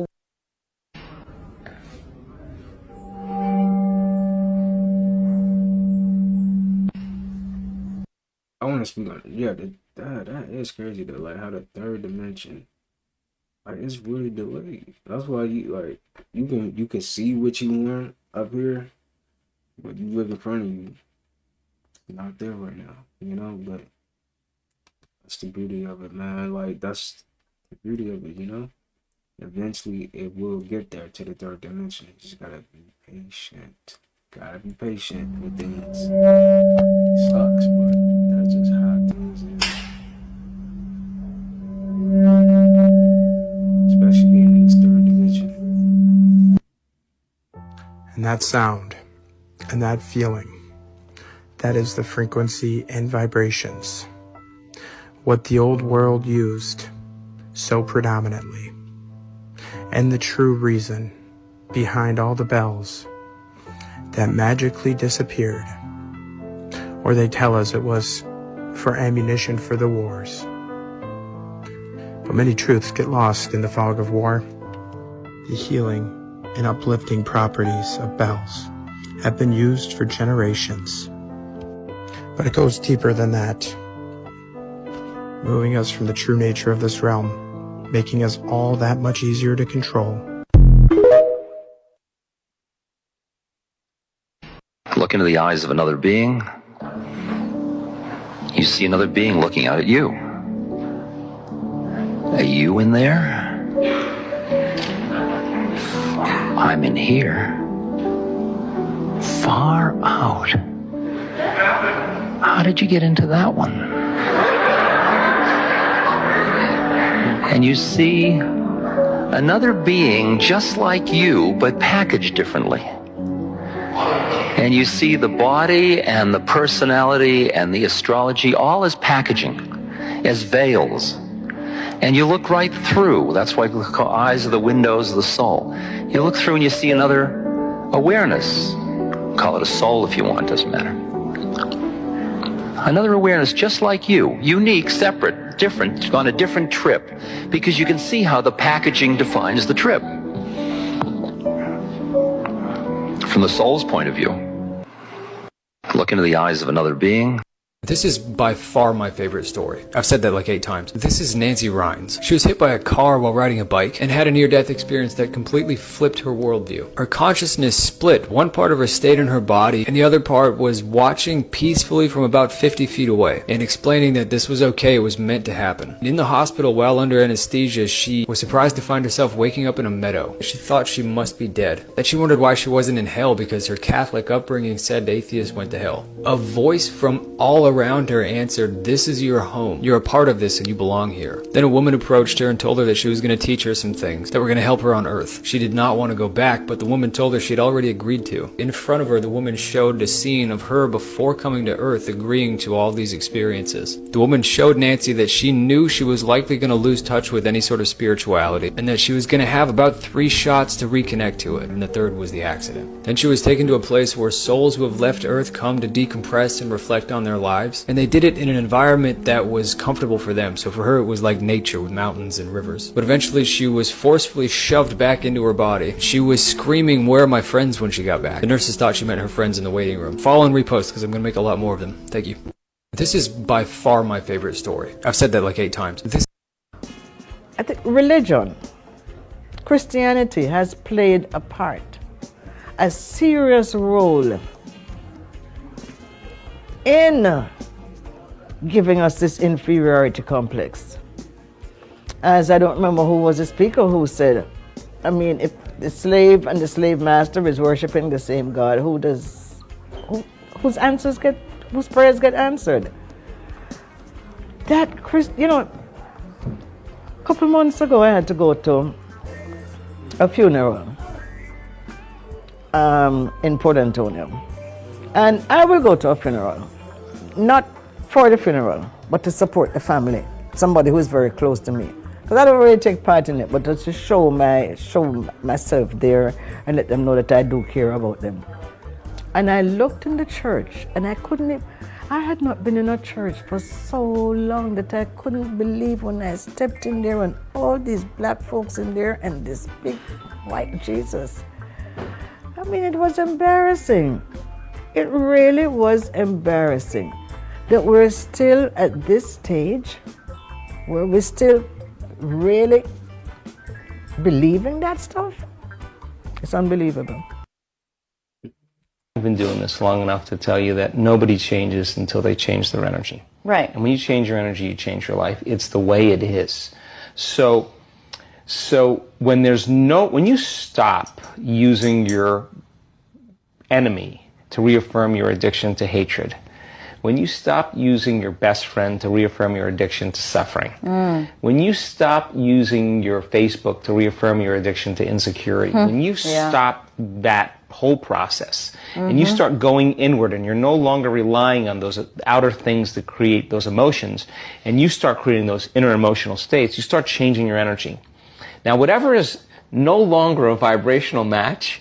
I want to speak on it. Yeah, that is crazy though. Like how the third dimension, like it's really delayed. That's why you can see what you want up here, but you look in front of you, not there right now. You know, but that's the beauty of it, man. Like that's the beauty of it. You know, eventually it will get there to the third dimension. You just gotta be patient. Gotta be patient with things. It sucks, but that's just how things is. Especially in this third dimension. And that sound and that feeling, that is the frequency and vibrations. What the old world used so predominantly. And the true reason behind all the bells that magically disappeared, or they tell us it was for ammunition for the wars. But many truths get lost in the fog of war. The healing and uplifting properties of bells have been used for generations. But it goes deeper than that, moving us from the true nature of this realm, making us all that much easier to control. Look into the eyes of another being. You see another being looking out at you. A you in there? I'm in here. Far out. How did you get into that one? And you see another being just like you, but packaged differently. And you see the body and the personality and the astrology all as packaging, as veils. And you look right through. That's why we call eyes are the windows of the soul. You look through and you see another awareness. Call it a soul if you want, doesn't matter. Another awareness just like you, unique, separate, different, on a different trip, because you can see how the packaging defines the trip. From the soul's point of view, look into the eyes of another being. This is by far my favorite story. I've said that like 8 times. This is Nancy Rhines. She was hit by a car while riding a bike and had a near-death experience that completely flipped her worldview. Her consciousness split. One part of her stayed in her body and the other part was watching peacefully from about 50 feet away and explaining that this was okay, it was meant to happen. In the hospital while under anesthesia, she was surprised to find herself waking up in a meadow. She thought she must be dead. Then she wondered why she wasn't in hell because her Catholic upbringing said atheists went to hell. A voice from all around her answered, "This is your home. You're a part of this and you belong here." Then a woman approached her and told her that she was going to teach her some things that were going to help her on Earth. She did not want to go back, but the woman told her she had already agreed to. In front of her, the woman showed a scene of her before coming to Earth agreeing to all these experiences. The woman showed Nancy that she knew she was likely going to lose touch with any sort of spirituality and that she was going to have about 3 shots to reconnect to it, and the third was the accident. Then she was taken to a place where souls who have left Earth come to decompress and reflect on their lives, and they did it in an environment that was comfortable for them. So for her it was like nature with mountains and rivers. But eventually she was forcefully shoved back into her body. She was screaming, "Where are my friends?" when she got back. The nurses thought she meant her friends in the waiting room. Follow and repost because I'm going to make a lot more of them. Thank you. This is by far my favorite story. I've said that like 8 times. I think religion, Christianity has played a part, a serious role in giving us this inferiority complex. As I don't remember who was the speaker who said, I mean, if the slave and the slave master is worshiping the same God, whose prayers get answered? A couple months ago I had to go to a funeral in Port Antonio. And I will go to a funeral, not for the funeral, but to support the family, somebody who is very close to me. Because I don't really take part in it, but to show myself there and let them know that I do care about them. And I looked in the church and I had not been in a church for so long that I couldn't believe when I stepped in there and all these black folks in there and this big white Jesus. I mean, it was embarrassing. It really was embarrassing that we're still at this stage where we're still really believing that stuff. It's unbelievable. I've been doing this long enough to tell you that nobody changes until they change their energy. Right. And when you change your energy, you change your life. It's the way it is. So when you stop using your enemy to reaffirm your addiction to hatred, when you stop using your best friend to reaffirm your addiction to suffering, when you stop using your Facebook to reaffirm your addiction to insecurity, when you stop that whole process and you start going inward and you're no longer relying on those outer things to create those emotions and you start creating those inner emotional states, you start changing your energy. Now, whatever is no longer a vibrational match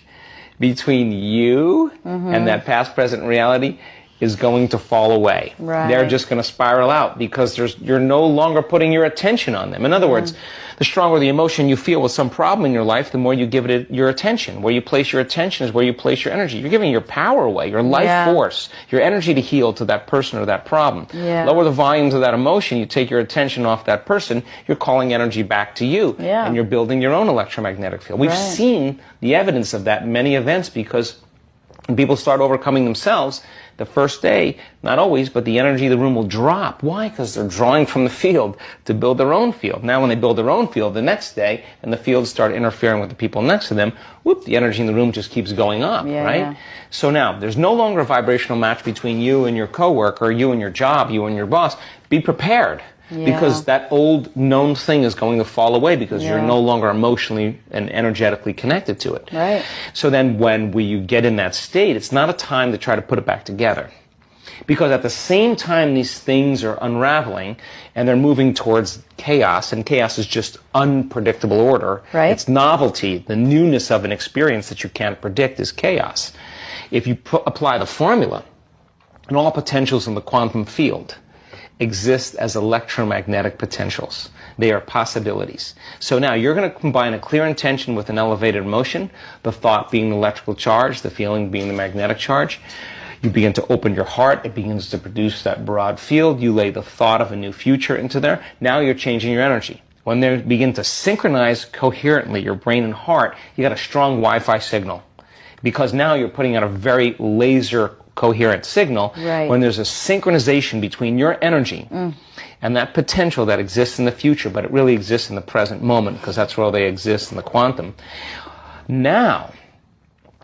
between you and that past, present reality is going to fall away. Right. They're just going to spiral out because you're no longer putting your attention on them. In other words, the stronger the emotion you feel with some problem in your life, the more you give it your attention. Where you place your attention is where you place your energy. You're giving your power away, your life force, your energy to heal to that person or that problem. Lower the volumes of that emotion, you take your attention off that person, you're calling energy back to you. And you're building your own electromagnetic field. We've seen the evidence of that in many events because when people start overcoming themselves, the first day, not always, but the energy of the room will drop. Why? Because they're drawing from the field to build their own field. Now when they build their own field the next day and the fields start interfering with the people next to them, whoop, the energy in the room just keeps going up, right? So now, there's no longer a vibrational match between you and your coworker, you and your job, you and your boss. Be prepared. Because that old known thing is going to fall away because you're no longer emotionally and energetically connected to it. Right. So then when you get in that state, it's not a time to try to put it back together. Because at the same time these things are unraveling and they're moving towards chaos, and chaos is just unpredictable order. Right. It's novelty. The newness of an experience that you can't predict is chaos. If you apply the formula, and all potentials in the quantum field exist as electromagnetic potentials. They are possibilities. So now you're going to combine a clear intention with an elevated emotion, the thought being the electrical charge, the feeling being the magnetic charge. You begin to open your heart. It begins to produce that broad field. You lay the thought of a new future into there. Now you're changing your energy. When they begin to synchronize coherently, your brain and heart, you got a strong Wi-Fi signal. Because now you're putting out a very laser coherent signal. Right. When there's a synchronization between your energy and that potential that exists in the future, but it really exists in the present moment, because that's where they exist in the quantum. Now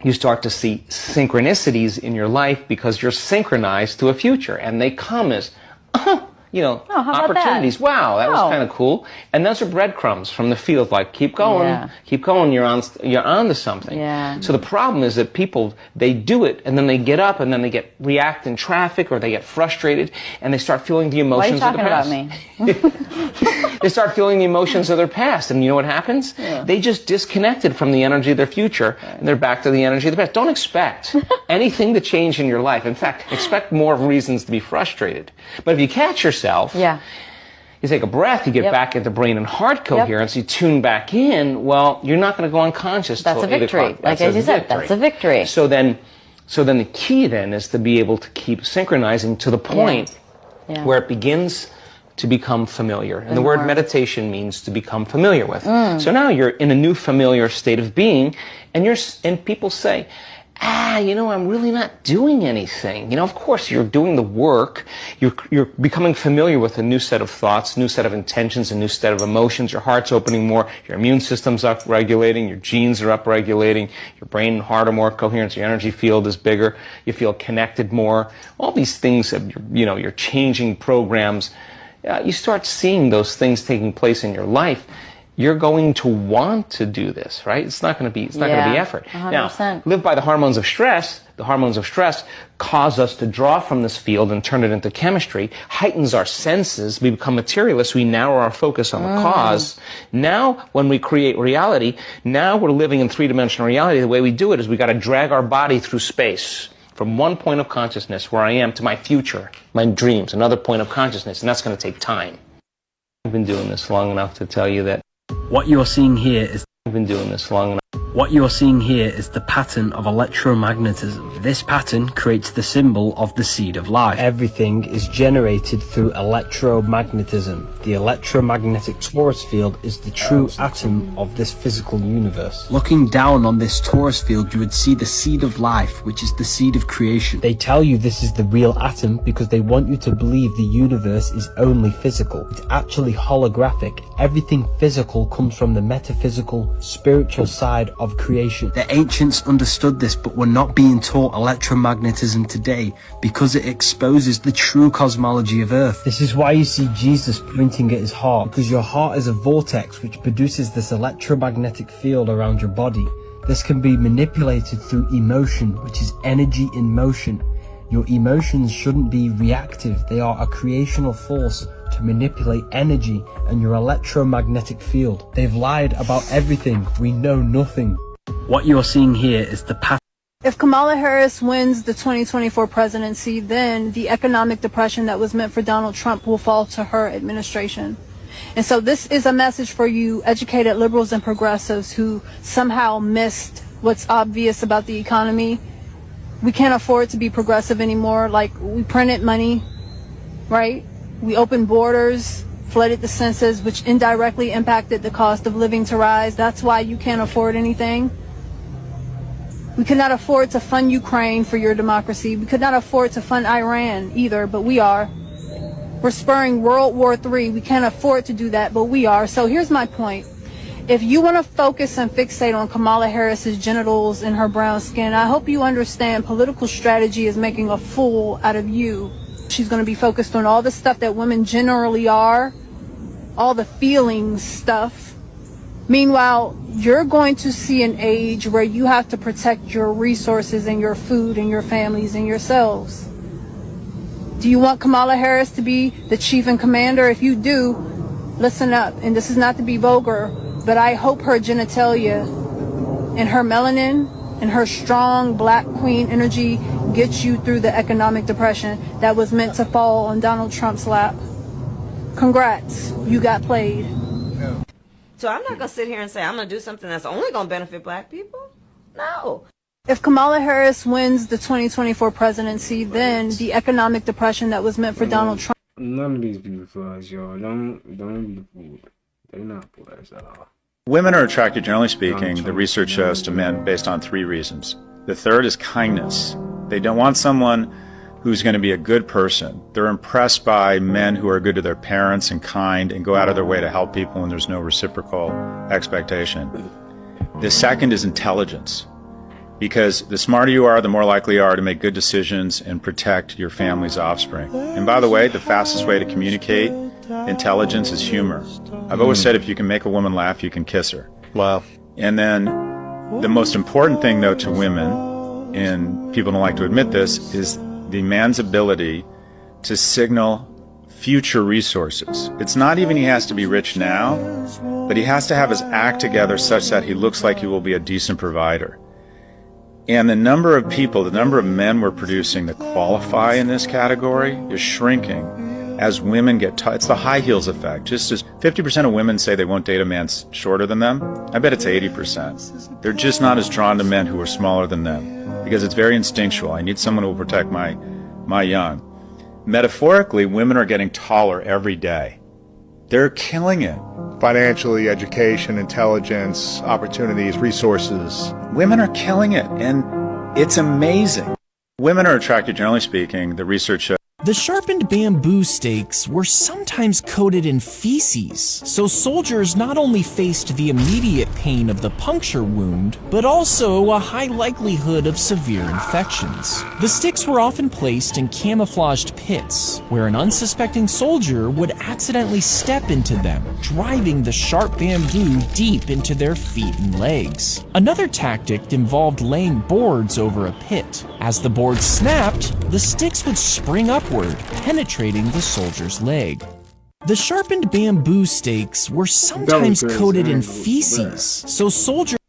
you start to see synchronicities in your life because you're synchronized to a future, and they come as opportunities. Wow, that was kind of cool. And those are breadcrumbs from the field, like keep going, keep going, you're on to something. Yeah. So the problem is that people, they do it and then they get up and then they react in traffic, or they get frustrated and they start feeling the emotions of the past. Why are you talking about me? They start feeling the emotions of their past, and you know what happens? Yeah. They just disconnected from the energy of their future, and they're back to the energy of the past. Don't expect anything to change in your life. In fact, expect more reasons to be frustrated. But if you catch yourself, you take a breath, you get back into brain and heart coherence, you tune back in, well, you're not going to go unconscious That's till a victory. 8 o'clock. Like as you said, that's a victory. So then the key then is to be able to keep synchronizing to the point where it begins to become familiar. And the word meditation means to become familiar with. So now you're in a new familiar state of being, and people say, I'm really not doing anything. Of course, you're doing the work. You're becoming familiar with a new set of thoughts, new set of intentions, a new set of emotions. Your heart's opening more. Your immune system's up-regulating. Your genes are up-regulating. Your brain and heart are more coherent. Your energy field is bigger. You feel connected more. All these things, you're changing programs. You start seeing those things taking place in your life. You're going to want to do this, right? It's not going to be effort. 100%. Now, live by the hormones of stress. The hormones of stress cause us to draw from this field and turn it into chemistry, heightens our senses. We become materialists. We narrow our focus on the cause. Now, when we create reality, now we're living in three-dimensional reality. The way we do it is we got to drag our body through space from one point of consciousness, where I am, to my future, my dreams, another point of consciousness, and that's going to take time. I've been doing this long enough to tell you that what you're seeing here is I've been doing this long enough. What you're seeing here is the pattern of electromagnetism. This pattern creates the symbol of the seed of life. Everything is generated through electromagnetism. The electromagnetic torus field is the true atom of this physical universe. Looking down on this torus field, you would see the seed of life, which is the seed of creation. They tell you this is the real atom because they want you to believe the universe is only physical. It's actually holographic. Everything physical comes from the metaphysical, spiritual side of creation. The ancients understood this, but were not being taught electromagnetism today because it exposes the true cosmology of Earth. This is why you see Jesus pointing at his heart, because your heart is a vortex which produces this electromagnetic field around your body. This can be manipulated through emotion, which is energy in motion. Your emotions shouldn't be reactive. They are a creational force to manipulate energy and your electromagnetic field. They've lied about everything. We know nothing. What you're seeing here is the path. If Kamala Harris wins the 2024 presidency, then the economic depression that was meant for Donald Trump will fall to her administration. And so this is a message for you educated liberals and progressives who somehow missed what's obvious about the economy. We can't afford to be progressive anymore. Like, we printed money, right? We opened borders, flooded the census, which indirectly impacted the cost of living to rise. That's why you can't afford anything. We could not afford to fund Ukraine for your democracy. We could not afford to fund Iran either, but we are. We're spurring World War III. We can't afford to do that, but we are. So here's my point. If you want to focus and fixate on Kamala Harris's genitals and her brown skin, I hope you understand political strategy is making a fool out of you. She's going to be focused on all the stuff that women generally are, all the feelings stuff. Meanwhile, you're going to see an age where you have to protect your resources and your food and your families and yourselves. Do you want Kamala Harris to be the chief and commander? If you do, listen up. And this is not to be vulgar, but I hope her genitalia and her melanin and her strong black queen energy gets you through the economic depression that was meant to fall on Donald Trump's lap. Congrats, you got played. So I'm not going to sit here and say I'm going to do something that's only going to benefit black people. No. If Kamala Harris wins the 2024 presidency, then the economic depression that was meant for Donald Trump. None of these people flies, y'all. Don't be fooled. They're not flies at all. Women are attracted, generally speaking, the research shows, to men based on 3 reasons. The third is kindness. They don't want someone who's going to be a good person. They're impressed by men who are good to their parents and kind and go out of their way to help people when there's no reciprocal expectation. The second is intelligence. Because the smarter you are, the more likely you are to make good decisions and protect your family's offspring. And by the way, the fastest way to communicate intelligence is humor. I've always said if you can make a woman laugh, you can kiss her. Wow. And then the most important thing, though, to women, and people don't like to admit this, is the man's ability to signal future resources. It's not even he has to be rich now, but he has to have his act together such that he looks like he will be a decent provider. And the number of people, the number of men we're producing that qualify in this category is shrinking as women get it's the high heels effect. Just as 50% of women say they won't date a man shorter than them, I bet it's 80%. They're just not as drawn to men who are smaller than them because it's very instinctual. I need someone who will protect my young. Metaphorically, women are getting taller every day. They're killing it. Financially, education, intelligence, opportunities, resources. Women are killing it, and it's amazing. Women are attracted, generally speaking, the research shows. The sharpened bamboo stakes were sometimes coated in feces, so soldiers not only faced the immediate pain of the puncture wound, but also a high likelihood of severe infections. The sticks were often placed in camouflaged pits, where an unsuspecting soldier would accidentally step into them, driving the sharp bamboo deep into their feet and legs. Another tactic involved laying boards over a pit. As the boards snapped, the sticks would spring upward, penetrating the soldier's leg. The sharpened bamboo stakes were sometimes coated in feces, so soldiers...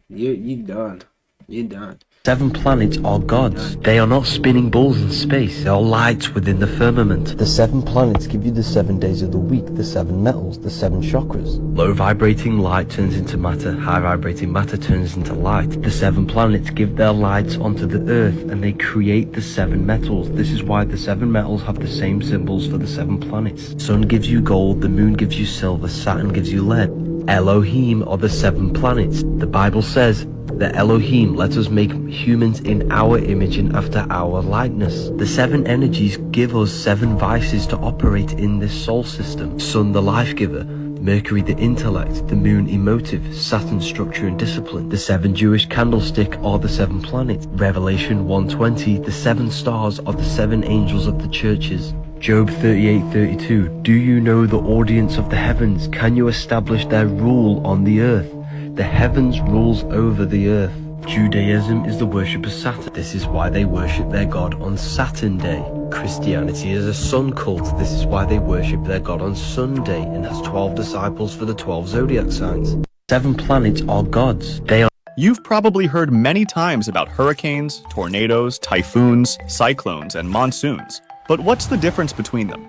You done. You're done. 7 planets are gods. They are not spinning balls in space. They are lights within the firmament. The 7 planets give you the 7 days of the week, the 7 metals, the 7 chakras. Low vibrating light turns into matter. High vibrating matter turns into light. The 7 planets give their lights onto the earth and they create the 7 metals. This is why the 7 metals have the same symbols for the 7 planets. Sun gives you gold, the moon gives you silver, Saturn gives you lead. Elohim are the 7 planets. The Bible says, the Elohim, let us make humans in our image and after our likeness. The 7 energies give us 7 vices to operate in this soul system. Sun, the life giver. Mercury, the intellect. The moon, emotive. Saturn, structure and discipline. The 7 Jewish candlestick are the 7 planets. Revelation 1:20, the 7 stars are the 7 angels of the churches. Job 38:32, do you know the audience of the heavens? Can you establish their rule on the earth? The heavens rules over the earth. Judaism is the worship of Saturn. This is why they worship their god on Saturn Day. Christianity is a sun cult. This is why they worship their god on Sunday and has 12 disciples for the 12 zodiac signs. 7 planets are gods. They are... You've probably heard many times about hurricanes, tornadoes, typhoons, cyclones, and monsoons. But what's the difference between them?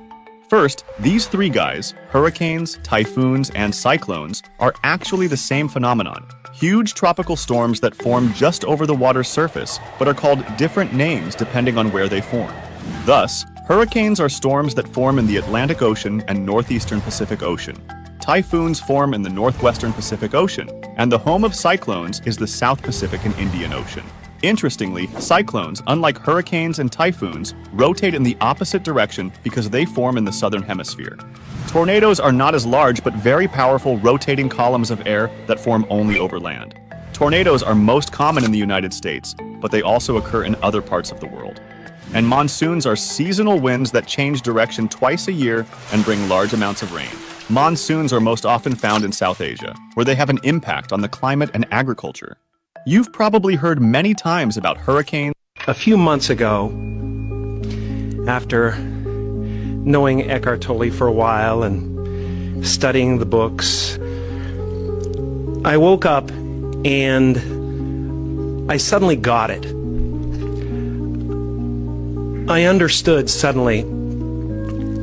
First, these 3 guys, hurricanes, typhoons, and cyclones, are actually the same phenomenon. Huge tropical storms that form just over the water's surface, but are called different names depending on where they form. Thus, hurricanes are storms that form in the Atlantic Ocean and northeastern Pacific Ocean. Typhoons form in the northwestern Pacific Ocean, and the home of cyclones is the South Pacific and Indian Ocean. Interestingly, cyclones, unlike hurricanes and typhoons, rotate in the opposite direction because they form in the southern hemisphere. Tornadoes are not as large but very powerful rotating columns of air that form only over land. Tornadoes are most common in the United States, but they also occur in other parts of the world. And monsoons are seasonal winds that change direction twice a year and bring large amounts of rain. Monsoons are most often found in South Asia, where they have an impact on the climate and agriculture. You've probably heard many times about hurricanes. a few months ago, after knowing Eckhart Tolle for a while and studying the books, I woke up and I suddenly got it. I understood suddenly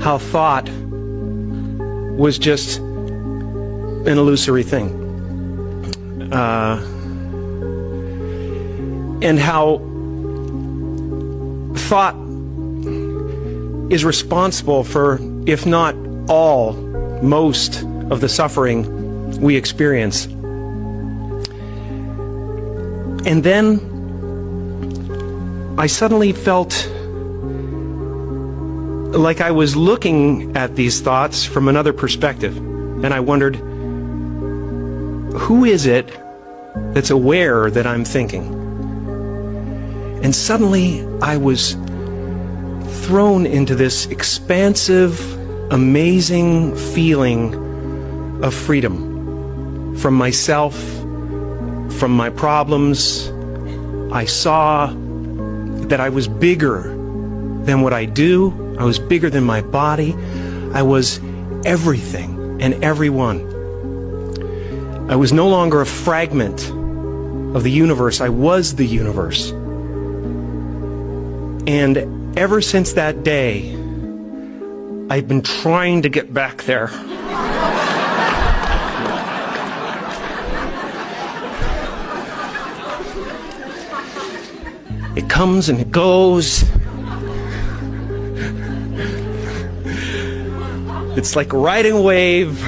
how thought was just an illusory thing. And how thought is responsible for, if not all, most of the suffering we experience. And then I suddenly felt like I was looking at these thoughts from another perspective. And I wondered, who is it that's aware that I'm thinking? And suddenly I was thrown into this expansive, amazing feeling of freedom from myself, from my problems. I saw that I was bigger than what I do. I was bigger than my body. I was everything and everyone. I was no longer a fragment of the universe. I was the universe. And ever since that day, I've been trying to get back there. It comes and it goes. It's like riding a wave.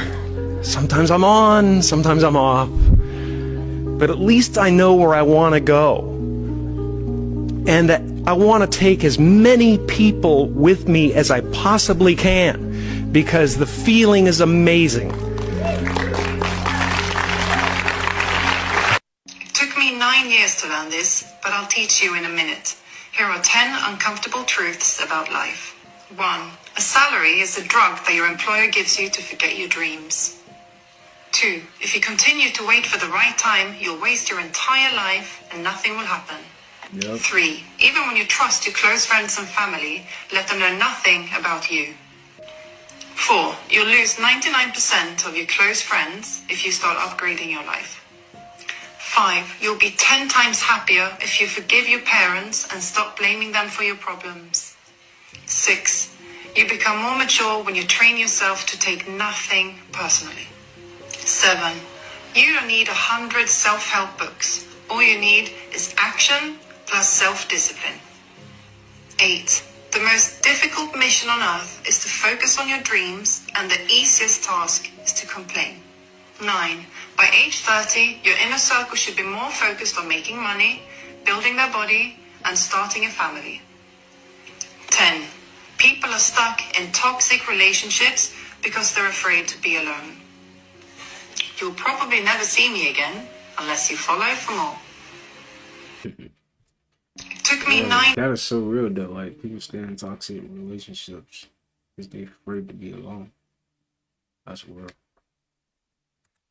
Sometimes I'm on, sometimes I'm off. But at least I know where I want to go. And that I want to take as many people with me as I possibly can, because the feeling is amazing. It took me 9 years to learn this, but I'll teach you in a minute. Here are 10 uncomfortable truths about life. 1. A salary is a drug that your employer gives you to forget your dreams. 2. If you continue to wait for the right time, you'll waste your entire life and nothing will happen. 3. Even when you trust your close friends and family, let them know nothing about you. 4. You'll lose 99% of your close friends if you start upgrading your life. 5. You'll be 10 times happier if you forgive your parents and stop blaming them for your problems. 6. You become more mature when you train yourself to take nothing personally. 7. You don't need 100 self-help books. All you need is action plus self-discipline. 8. The most difficult mission on earth is to focus on your dreams, and the easiest task is to complain. 9. By age 30, your inner circle should be more focused on making money, building their body, and starting a family. 10. People are stuck in toxic relationships because they're afraid to be alone. You'll probably never see me again unless you follow for more. It took me 9... That is so real though. Like, people stay in toxic relationships because they're afraid to be alone. That's real.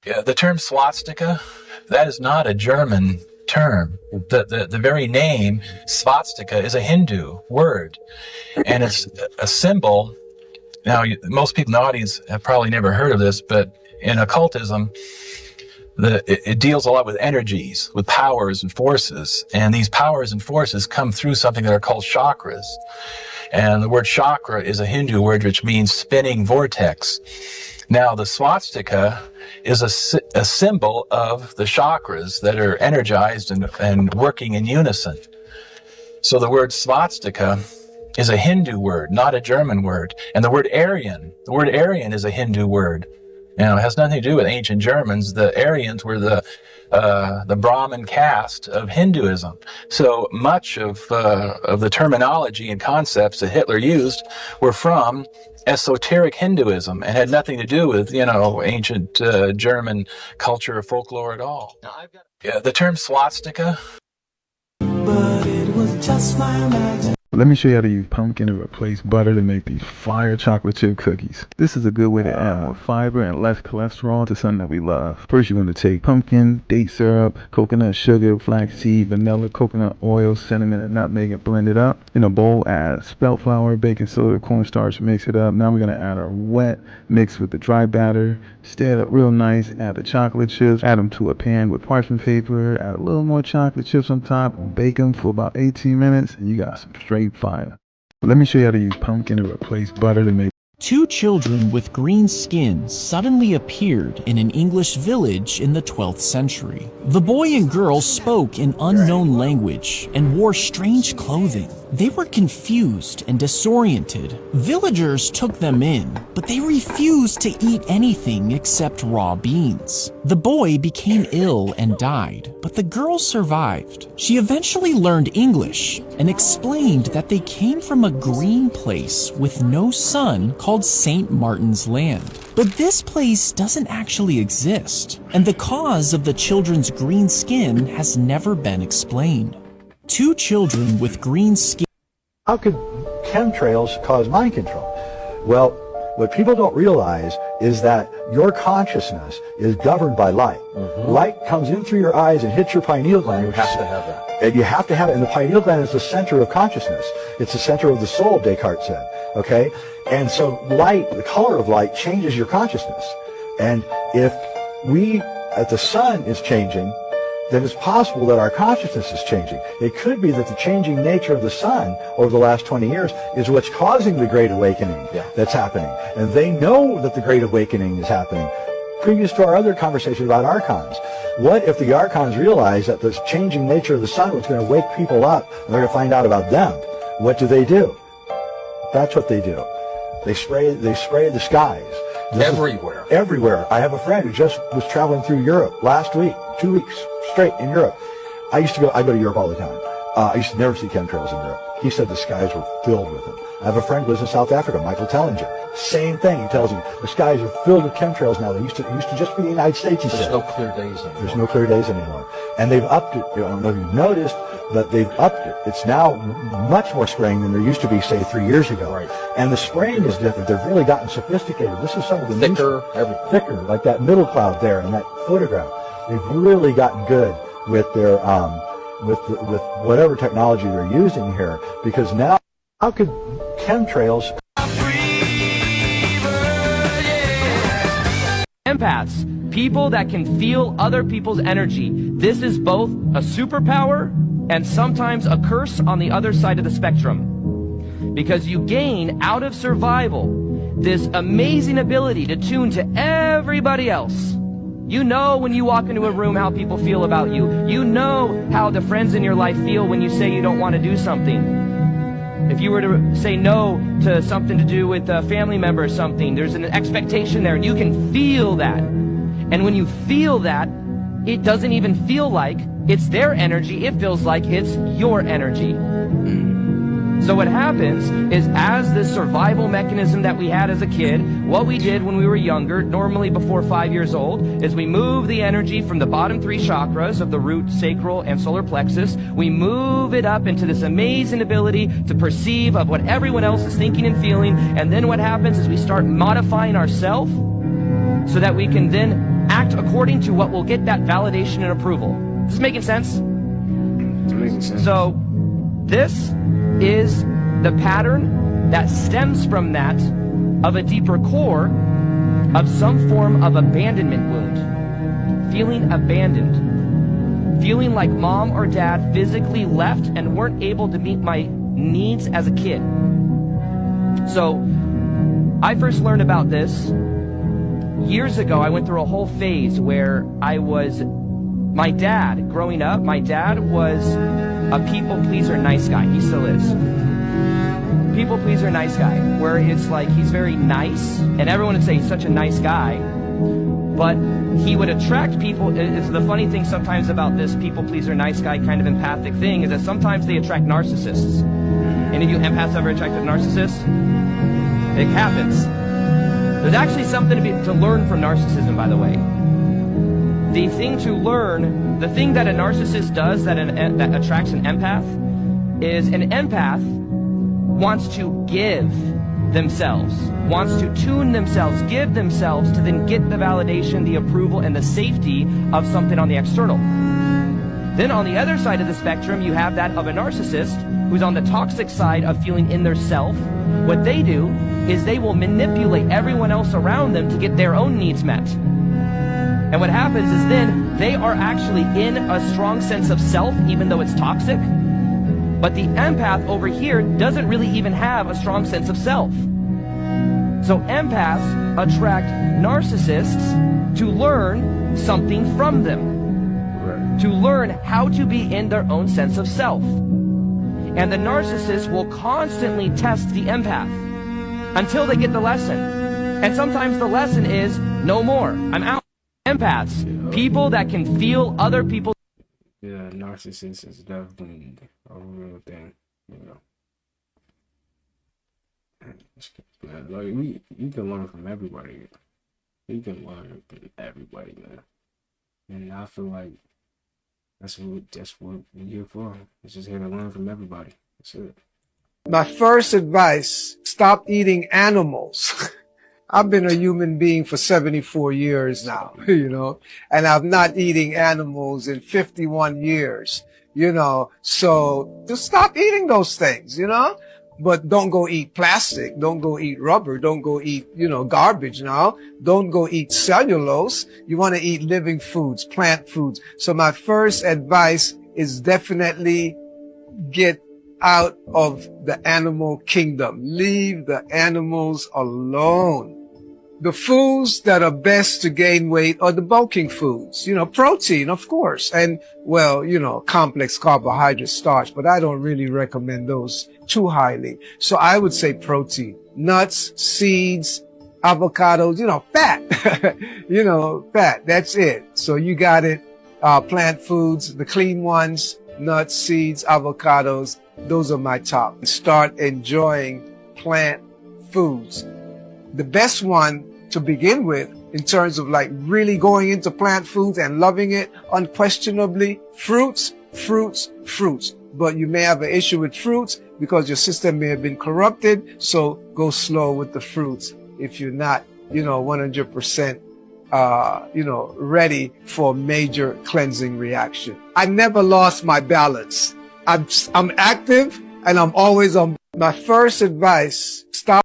Yeah, the term swastika, that is not a German term. The very name swastika is a Hindu word, and it's a symbol. Now, most people in the audience have probably never heard of this, but in occultism, it deals a lot with energies, with powers and forces, and these powers and forces come through something that are called chakras. And the word chakra is a Hindu word which means spinning vortex. Now, the swastika is a symbol of the chakras that are energized and working in unison. So the word swastika is a Hindu word, not a German word. And the word Aryan is a Hindu word. You know, it has nothing to do with ancient Germans. The Aryans were the Brahmin caste of Hinduism. So much of the terminology and concepts that Hitler used were from esoteric Hinduism and had nothing to do with, you know, ancient German culture or folklore at all. Yeah, the term swastika. But it was just my imagination. Let me show you how to use pumpkin to replace butter to make these fire chocolate chip cookies. This is a good way to add more fiber and less cholesterol to something that we love. First, you're going to take pumpkin, date syrup, coconut sugar, flaxseed, vanilla, coconut oil, cinnamon, and nutmeg, and blend it up. In a bowl, add spelt flour, baking soda, cornstarch, mix it up. Now we're going to add our wet mix with the dry batter. Stir it up real nice. Add the chocolate chips. Add them to a pan with parchment paper. Add a little more chocolate chips on top. Bake them for about 18 minutes, and you got some straight fire. Let me show you how to use pumpkin to replace butter to make. Two children with green skin suddenly appeared in an English village in the 12th century. The boy and girl spoke an unknown language and wore strange clothing. They were confused and disoriented. Villagers took them in, but they refused to eat anything except raw beans. The boy became ill and died, but the girl survived. She eventually learned English and explained that they came from a green place with no sun called St. Martin's Land. But this place doesn't actually exist, and the cause of the children's green skin has never been explained. Two children with green skin. How could chemtrails cause mind control? Well, what people don't realize is that your consciousness is governed by light. Light comes in through your eyes and hits your pineal gland. You have to have that. And you have to have it. And the pineal gland is the center of consciousness. It's the center of the soul, Descartes said. Okay? And so light, the color of light, changes your consciousness. And if the sun is changing, then it's possible that our consciousness is changing. It could be that the changing nature of the sun over the last 20 years is what's causing the Great Awakening that's happening. And they know that the Great Awakening is happening. Previous to our other conversation about archons, what if the archons realized that the changing nature of the sun was going to wake people up and they're going to find out about them? What do? That's what they do. They spray the skies. Everywhere. I have a friend who just was traveling through Europe last week, 2 weeks straight in Europe. I go to Europe all the time. I used to never see chemtrails in Europe. He said the skies were filled with them. I have a friend who lives in South Africa, Michael Tellinger. Same thing. He tells me the skies are filled with chemtrails now. They used to just be the United States, he said. There's no clear days anymore. There's no clear days anymore. And they've upped it. I don't know if you've noticed, but they've upped it. It's now much more spraying than there used to be, say, 3 years ago. Right. And the spraying is different. They've really gotten sophisticated. This is some of the thicker, like that middle cloud there in that photograph. They've really gotten good with their with whatever technology they're using here, because now how could chemtrails? Empaths, people that can feel other people's energy. This is both a superpower and sometimes a curse on the other side of the spectrum, because you gain out of survival this amazing ability to tune to everybody else. You know when you walk into a room how people feel about you. You know how the friends in your life feel when you say you don't want to do something. If you were to say no to something to do with a family member or something, there's an expectation there, and you can feel that. And when you feel that, it doesn't even feel like it's their energy. It feels like it's your energy. So what happens is, as this survival mechanism that we had as a kid, what we did when we were younger, normally before 5 years old, is we move the energy from the bottom 3 chakras of the root, sacral, and solar plexus. We move it up into this amazing ability to perceive of what everyone else is thinking and feeling. And then what happens is we start modifying ourselves so that we can then act according to what will get that validation and approval. Is this making sense? It's making sense. So this is the pattern that stems from that of a deeper core of some form of abandonment wound. Feeling abandoned. Feeling like mom or dad physically left and weren't able to meet my needs as a kid. So I first learned about this years ago. I went through a whole phase where my dad, growing up, my dad was a people pleaser, nice guy. He still is. People pleaser, nice guy. Where it's like he's very nice, and everyone would say he's such a nice guy, but he would attract people. It's the funny thing sometimes about this people pleaser, nice guy kind of empathic thing is that sometimes they attract narcissists. Any of you empaths ever attracted narcissists? It happens. There's actually something to learn from narcissism, by the way. The thing to learn, the thing that a narcissist does that attracts an empath, is an empath wants to give themselves, wants to tune themselves, give themselves to then get the validation, the approval, and the safety of something on the external. Then on the other side of the spectrum, you have that of a narcissist who's on the toxic side of feeling in their self. What they do is they will manipulate everyone else around them to get their own needs met. And what happens is then they are actually in a strong sense of self, even though it's toxic. But the empath over here doesn't really even have a strong sense of self. So empaths attract narcissists to learn something from them, to learn how to be in their own sense of self. And the narcissist will constantly test the empath until they get the lesson. And sometimes the lesson is, no more, I'm out. Empaths, people that can feel other people. Yeah, narcissist is definitely a real thing, you know. Like you can learn from everybody. You can learn from everybody, man. And I feel like that's what we're here for. It's just here to learn from everybody. That's it. My first advice: stop eating animals. I've been a human being for 74 years now, you know, and I'm not eating animals in 51 years, you know, so just stop eating those things, you know, but don't go eat plastic, don't go eat rubber, don't go eat, you know, garbage now, don't go eat cellulose. You want to eat living foods, plant foods. So my first advice is definitely get out of the animal kingdom. Leave the animals alone. The foods that are best to gain weight are the bulking foods, you know, protein, of course, and, well, you know, complex carbohydrate, starch, but I don't really recommend those too highly. So I would say protein, nuts, seeds, avocados, you know, fat, you know, fat, that's it. So you got it. Plant foods, the clean ones, nuts, seeds, avocados, those are my top. Start enjoying plant foods. The best one to begin with in terms of like really going into plant foods and loving it, unquestionably, fruits. But you may have an issue with fruits because your system may have been corrupted. So go slow with the fruits if you're not, you know, 100%, you know, ready for a major cleansing reaction. I never lost my balance. I'm active and I'm always on. My first advice, stop.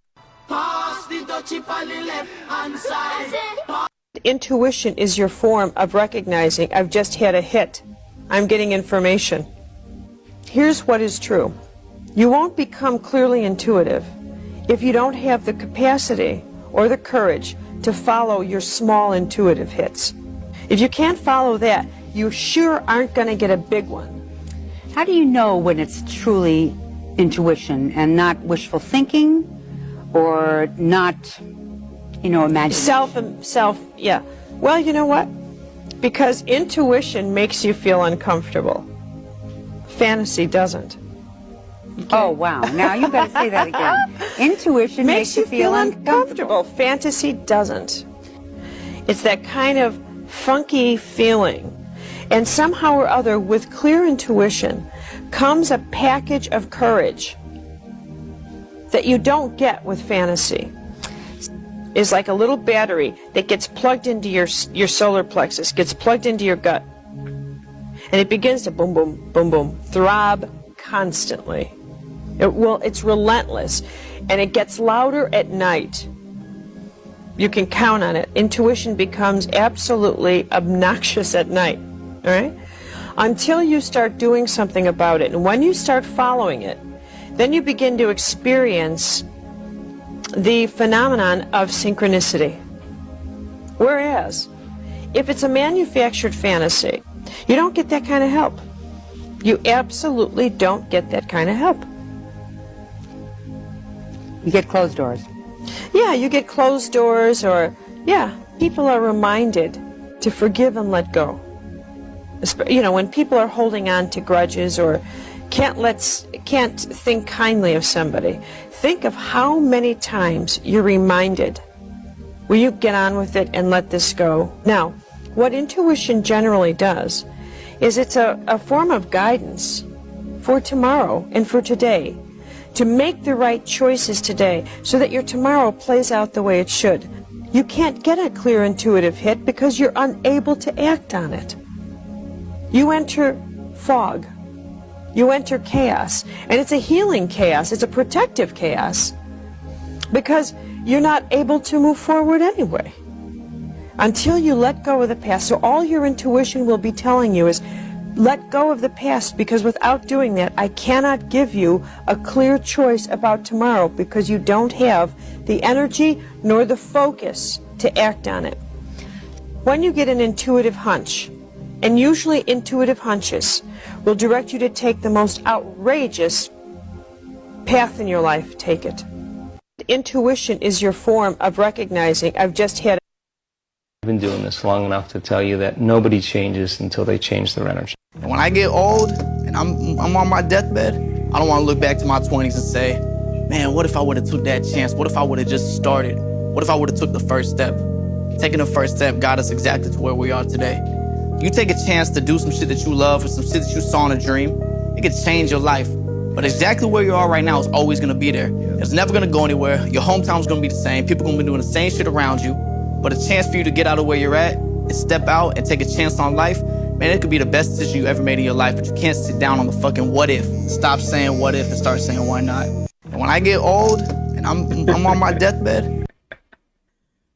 Intuition is your form of recognizing I've just had a hit. I'm getting information. Here's what is true. You won't become clearly intuitive if you don't have the capacity or the courage to follow your small intuitive hits. If you can't follow that, you sure aren't going to get a big one. How do you know when it's truly intuition and not wishful thinking or not, you know, imagination? Yeah. Well, you know what? Because intuition makes you feel uncomfortable. Fantasy doesn't. Okay. Oh, wow. Now you got to say that again. Intuition makes you feel uncomfortable. Fantasy doesn't. It's that kind of funky feeling. And somehow or other, with clear intuition, comes a package of courage that you don't get with fantasy. Is like a little battery that gets plugged into your solar plexus, gets plugged into your gut. And it begins to boom, boom, boom, boom, throb constantly. It's relentless. And it gets louder at night. You can count on it. Intuition becomes absolutely obnoxious at night. All right? Until you start doing something about it. And when you start following it, then you begin to experience the phenomenon of synchronicity. Whereas, if it's a manufactured fantasy, you don't get that kind of help. You absolutely don't get that kind of help. You get closed doors. Yeah, you get closed doors, or, yeah, people are reminded to forgive and let go. You know, when people are holding on to grudges or can't think kindly of somebody, think of how many times you're reminded, will you get on with it and let this go? Now, what intuition generally does is it's a form of guidance for tomorrow and for today to make the right choices today so that your tomorrow plays out the way it should. You can't get a clear intuitive hit because you're unable to act on it. You enter fog. You enter chaos. And it's a healing chaos. It's a protective chaos. Because you're not able to move forward anyway. Until you let go of the past. So all your intuition will be telling you is, let go of the past, because without doing that, I cannot give you a clear choice about tomorrow because you don't have the energy nor the focus to act on it. When you get an intuitive hunch, and usually intuitive hunches will direct you to take the most outrageous path in your life, take it. Intuition is your form of recognizing, I've just had. I've been doing this long enough to tell you that nobody changes until they change their energy. When I get old and I'm on my deathbed, I don't want to look back to my 20s and say, man, what if I would have took that chance? What if I would have just started? What if I would have took the first step? Taking the first step got us exactly to where we are today. You take a chance to do some shit that you love or some shit that you saw in a dream, it could change your life. But exactly where you are right now is always gonna be there. It's never gonna go anywhere. Your hometown's gonna be the same. People gonna be doing the same shit around you. But a chance for you to get out of where you're at and step out and take a chance on life, man, it could be the best decision you ever made in your life, but you can't sit down on the fucking what if. Stop saying what if and start saying why not. And when I get old and I'm on my deathbed.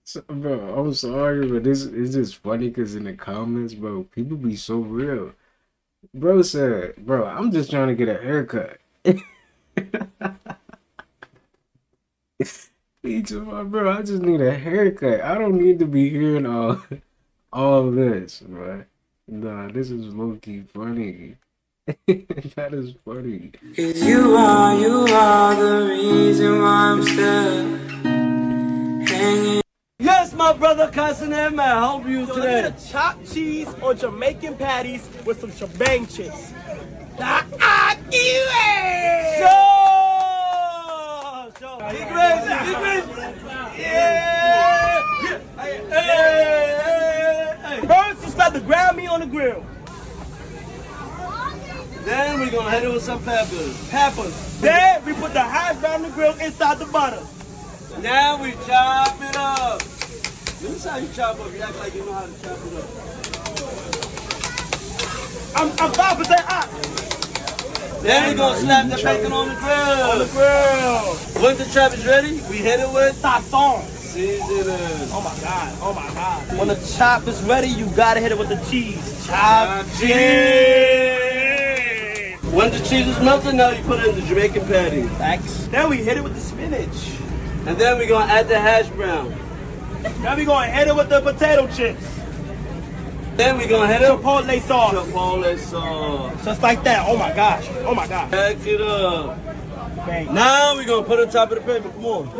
So, bro, I'm sorry, but this is just funny because in the comments, bro, people be so real. Bro said, bro, I'm just trying to get a haircut. He told my bro, I just need a haircut. I don't need to be hearing all this, bro. Nah, this is low-key funny. That is funny. You are the reason why I'm still hanging. Yes, my brother, cousin, and man, how are you today? Let me get a chopped cheese or Jamaican patties with some shebang chips. Sure. Big race. Yeah. Hey. First, you start to grab me on the grill. Then we're gonna hit it with some peppers. Then we put the hash brown on the grill inside the butter. Now we chop it up. Let me see how you chop up. You act like you know how to chop it up. I'm 5% hot. Then we're gonna slap the bacon on the grill. Once the chop is ready, we hit it with sazon. Seasoning. Oh my God. When the chop is ready, you gotta hit it with the cheese. Chop cheese. When the cheese is melted, now you put it in the Jamaican patty. Thanks. Then we hit it with the spinach. And then we're gonna add the hash brown. Then we're gonna hit it with the potato chips. Then we're gonna hit it with Chipotle sauce. Just like that. Oh my gosh. Back it up. Bang. Now we're gonna put it on top of the paper. Come on.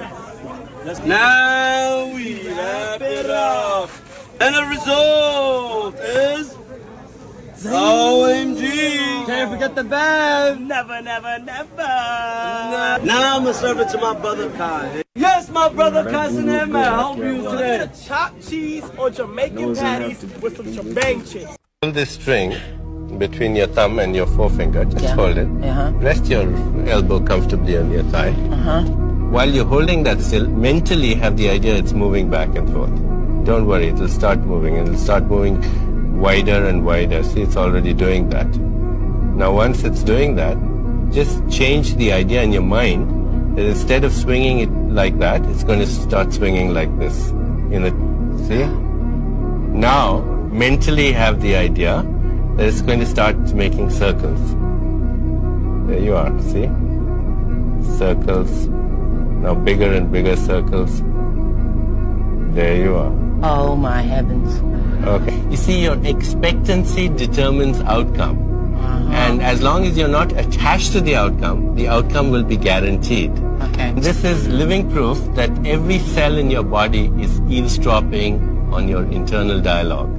Now we wrap it up. And the result is OMG. Can't forget the band. Never. Now I'm gonna serve it to my brother Kai. Yes, my brother, cousin, and man, how are you today? Let me get a chopped cheese or Jamaican patties with some shebang chips. Hold this string between your thumb and your forefinger. Just hold it. Rest your elbow comfortably on your thigh. While you're holding that still, mentally have the idea it's moving back and forth. Don't worry, it'll start moving, and it'll start moving wider and wider. See, it's already doing that. Now, once it's doing that, just change the idea in your mind that instead of swinging it like that, it's going to start swinging like this. See? Now, mentally have the idea that it's going to start making circles. There you are, see? Circles. Now bigger and bigger circles. There you are. Oh my heavens. Okay. You see, your expectancy determines outcome. And as long as you're not attached to the outcome will be guaranteed. Okay. This is living proof that every cell in your body is eavesdropping on your internal dialogue.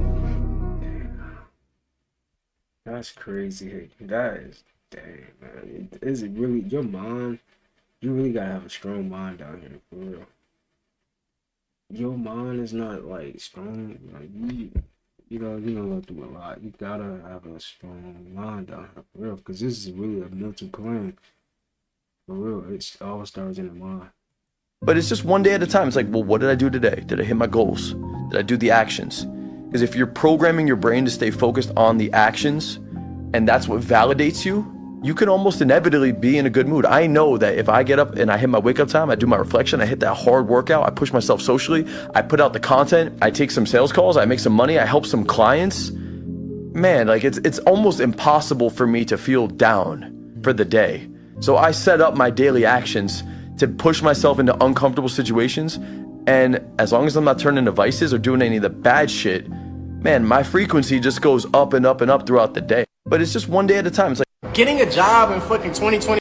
That's crazy. That is, dang, man. Is it really, your mind, you really gotta have a strong mind down here, for real. Your mind is not, like, strong, like, you know, go through a lot. You gotta have a strong mind down here, for real, because this is really a mental plan. For real, it all starts in the mind. But it's just one day at a time. It's like, well, what did I do today? Did I hit my goals? Did I do the actions? Because if you're programming your brain to stay focused on the actions, and that's what validates you, you can almost inevitably be in a good mood. I know that if I get up and I hit my wake up time, I do my reflection, I hit that hard workout, I push myself socially, I put out the content, I take some sales calls, I make some money, I help some clients. Man, like it's almost impossible for me to feel down for the day. So I set up my daily actions to push myself into uncomfortable situations. And as long as I'm not turning to vices or doing any of the bad shit, man, my frequency just goes up and up and up throughout the day. But it's just one day at a time. It's like getting a job in fucking 2020.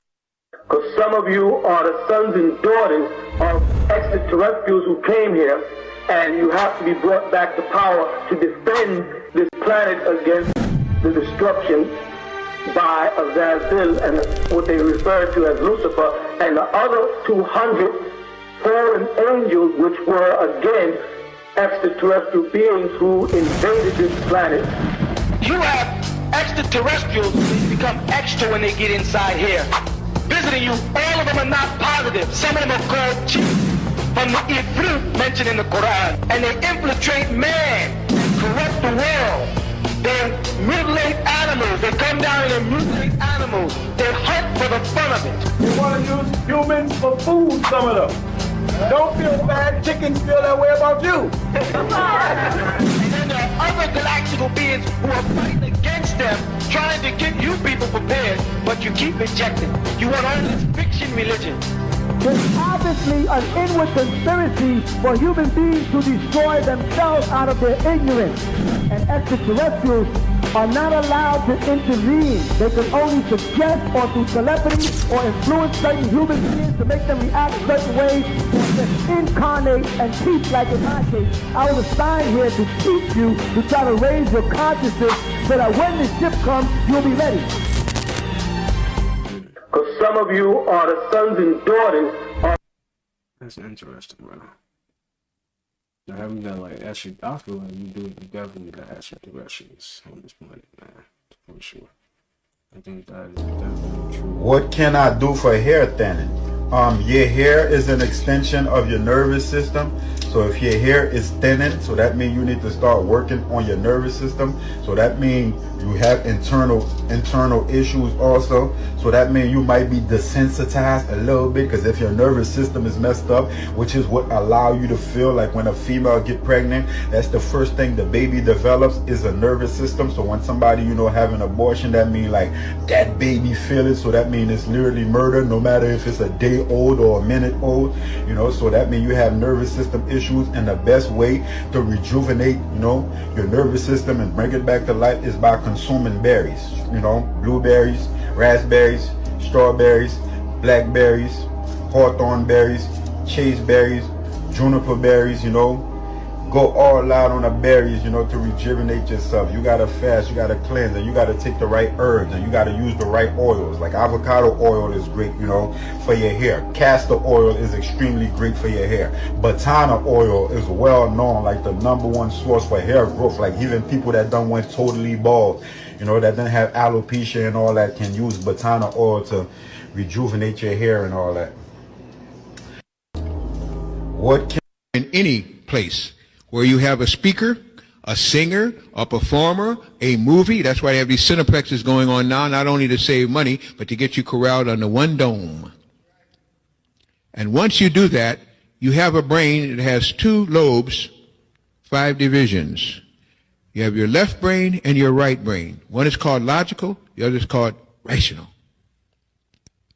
Because some of you are the sons and daughters of extraterrestrials who came here, and you have to be brought back to power to defend this planet against the destruction by gawdzell and what they refer to as Lucifer, and the other 200 fallen angels, which were again extraterrestrial beings who invaded this planet. You have extraterrestrials who become extra when they get inside here. Visiting you, all of them are not positive. Some of them are called chiefs from the Ifrit mentioned in the Quran. And they infiltrate man and corrupt the world. They mutilate animals. They come down and mutilate animals. They hunt for the fun of it. They want to use humans for food, some of them. Don't feel bad, chickens feel that way about you. And then there are other galactical beings who are fighting against them, trying to get you people prepared, but you keep rejecting. You want all this fiction religion. There's obviously an inward conspiracy for human beings to destroy themselves out of their ignorance. And extraterrestrials are not allowed to intervene. They can only suggest or through telepathy or influence certain human beings to make them react certain ways, or just incarnate and teach. Like in my case, I was assigned here to teach you, to try to raise your consciousness so that when the ship comes, you'll be ready. Because some of you are the sons and daughters of... That's interesting, bro. Now, having that, like, actually, I feel like you definitely got extraterrestrials on this planet, man, for sure. I think that is definitely true. What can I do for hair thinning? Your hair is an extension of your nervous system. So if your hair is thinning, so that means you need to start working on your nervous system. So that means you have internal issues also. So that means you might be desensitized a little bit, because if your nervous system is messed up, which is what allow you to feel like when a female get pregnant, that's the first thing the baby develops is a nervous system. So when somebody, have an abortion, that means like that baby feel it. So that means it's literally murder, no matter if it's a day old or a minute old, so that means you have nervous system issues. And the best way to rejuvenate, your nervous system and bring it back to life is by consuming berries, blueberries, raspberries, strawberries, blackberries, hawthorn berries, chaseberries, juniper berries, go all out on the berries, to rejuvenate yourself. You gotta fast, you gotta cleanse, and you gotta take the right herbs, and you gotta use the right oils. Like avocado oil is great, for your hair. Castor oil is extremely great for your hair. Batana oil is well known, like the #1 source for hair growth. Like even people that done went totally bald, that didn't have alopecia and all that, can use Batana oil to rejuvenate your hair and all that. What can in any place where you have a speaker, a singer, a performer, a movie. That's why they have these cineplexes going on now, not only to save money, but to get you corralled under one dome. And once you do that, you have a brain that has 2 lobes, 5 divisions. You have your left brain and your right brain. One is called logical, the other is called rational.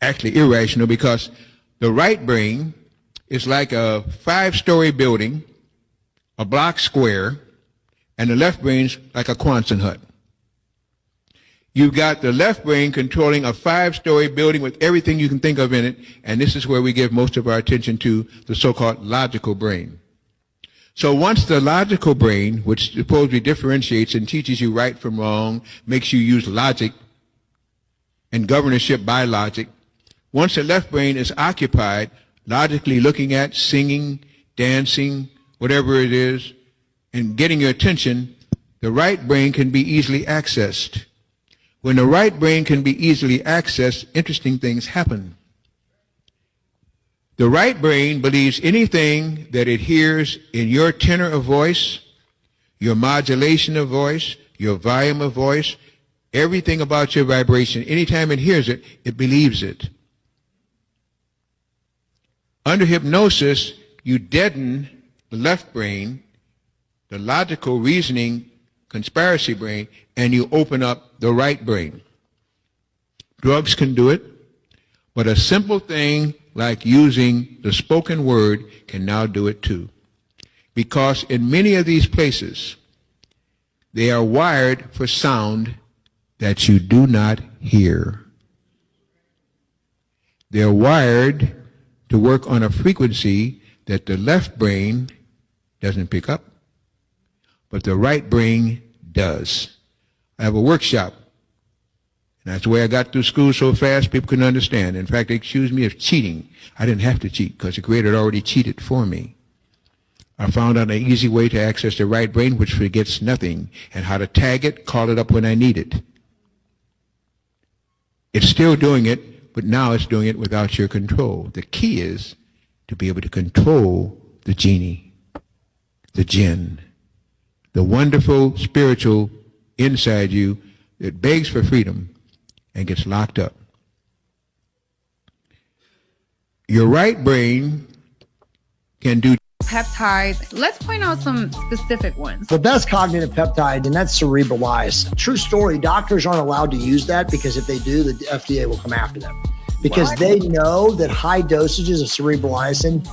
Actually irrational, because the right brain is like a 5-story building, a block square, and the left brain's like a Quonset hut. You've got the left brain controlling a 5-story building with everything you can think of in it, and this is where we give most of our attention to, the so-called logical brain. So once the logical brain, which supposedly differentiates and teaches you right from wrong, makes you use logic and governorship by logic, once the left brain is occupied, logically looking at, singing, dancing, whatever it is, and getting your attention, the right brain can be easily accessed. When the right brain can be easily accessed, interesting things happen. The right brain believes anything that it hears in your tenor of voice, your modulation of voice, your volume of voice, everything about your vibration. Anytime it hears it, it believes it. Under hypnosis, you deaden the left brain, the logical reasoning, conspiracy brain, and you open up the right brain. Drugs can do it, but a simple thing like using the spoken word can now do it too. Because in many of these places, they are wired for sound that you do not hear. They're wired to work on a frequency that the left brain doesn't pick up, but the right brain does. I have a workshop, and that's the way I got through school so fast people couldn't understand. In fact, they accused me of cheating. I didn't have to cheat because the Creator had already cheated for me. I found out an easy way to access the right brain which forgets nothing, and how to tag it, call it up when I need it. It's still doing it, but now it's doing it without your control. The key is to be able to control the genie, the jinn, the wonderful spiritual inside you that begs for freedom and gets locked up. Your right brain can do peptides. Let's point out some specific ones. The best cognitive peptide, and that's cerebrolize. True story, doctors aren't allowed to use that because if they do, the FDA will come after them. Because they know that high dosages of cerebrolizin,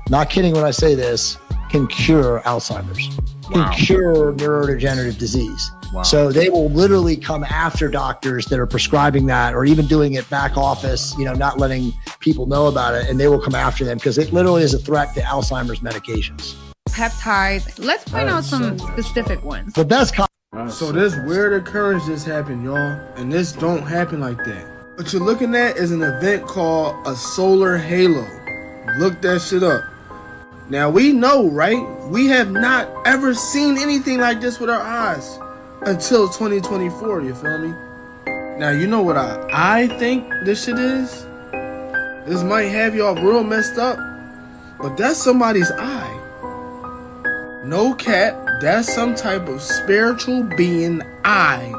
not kidding when I say this, can cure Alzheimer's, can cure neurodegenerative disease. So they will literally come after doctors that are prescribing that or even doing it back office, not letting people know about it. And they will come after them because it literally is a threat to Alzheimer's medications. Peptides. Let's point out some specific ones. The best. So this weird occurrence just happened, y'all. And this don't happen like that. What you're looking at is an event called a solar halo. Look that shit up. Now we know, right? We have not ever seen anything like this with our eyes. Until 2024, you feel me? Now, you know what I think this shit is? This might have y'all real messed up, but that's somebody's eye. No cap, that's some type of spiritual being eye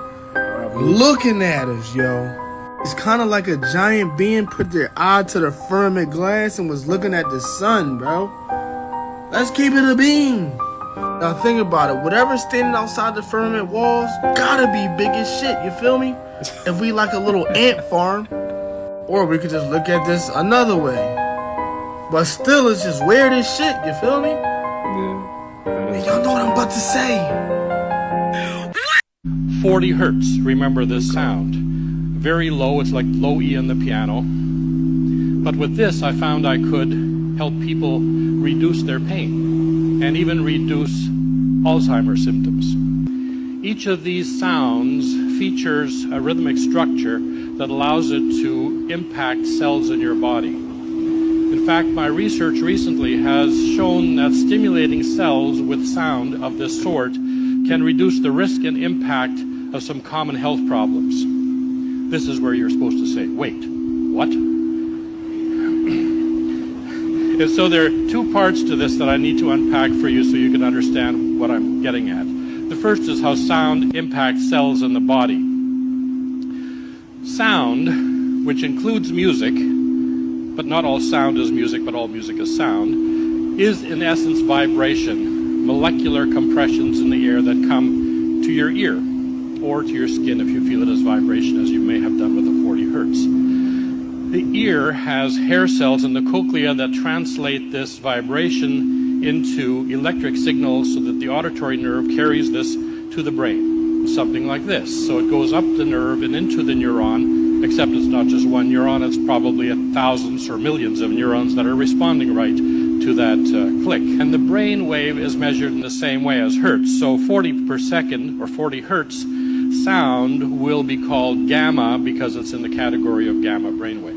looking at us, yo. It's kind of like a giant being put their eye to the firmament glass and was looking at the sun, bro. Let's keep it a beam. Now think about it, whatever's standing outside the firmament walls gotta be big as shit, you feel me? If we like a little ant farm, or we could just look at this another way. But still, it's just weird as shit, you feel me? Yeah. And y'all know what I'm about to say. 40 hertz, remember this sound. Very low, it's like low E on the piano. But with this, I found I could help people reduce their pain and even reduce Alzheimer's symptoms. Each of these sounds features a rhythmic structure that allows it to impact cells in your body. In fact, my research recently has shown that stimulating cells with sound of this sort can reduce the risk and impact of some common health problems. This is where you're supposed to say, wait, what? And so there are two parts to this that I need to unpack for you so you can understand what I'm getting at. The first is how sound impacts cells in the body. Sound, which includes music, but not all sound is music, but all music is sound, is in essence vibration, molecular compressions in the air that come to your ear or to your skin if you feel it as vibration, as you may have done with the 40 hertz. The ear has hair cells in the cochlea that translate this vibration into electric signals so that the auditory nerve carries this to the brain, something like this. So it goes up the nerve and into the neuron, except it's not just one neuron, it's probably thousands or millions of neurons that are responding right to that click. And the brain wave is measured in the same way as hertz. So 40 per second, or 40 hertz, sound will be called gamma because it's in the category of gamma brainwaves.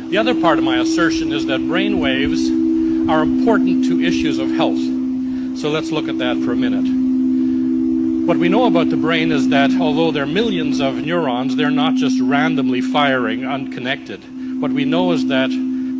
The other part of my assertion is that brainwaves are important to issues of health. So let's look at that for a minute. What we know about the brain is that although there are millions of neurons, they're not just randomly firing unconnected. What we know is that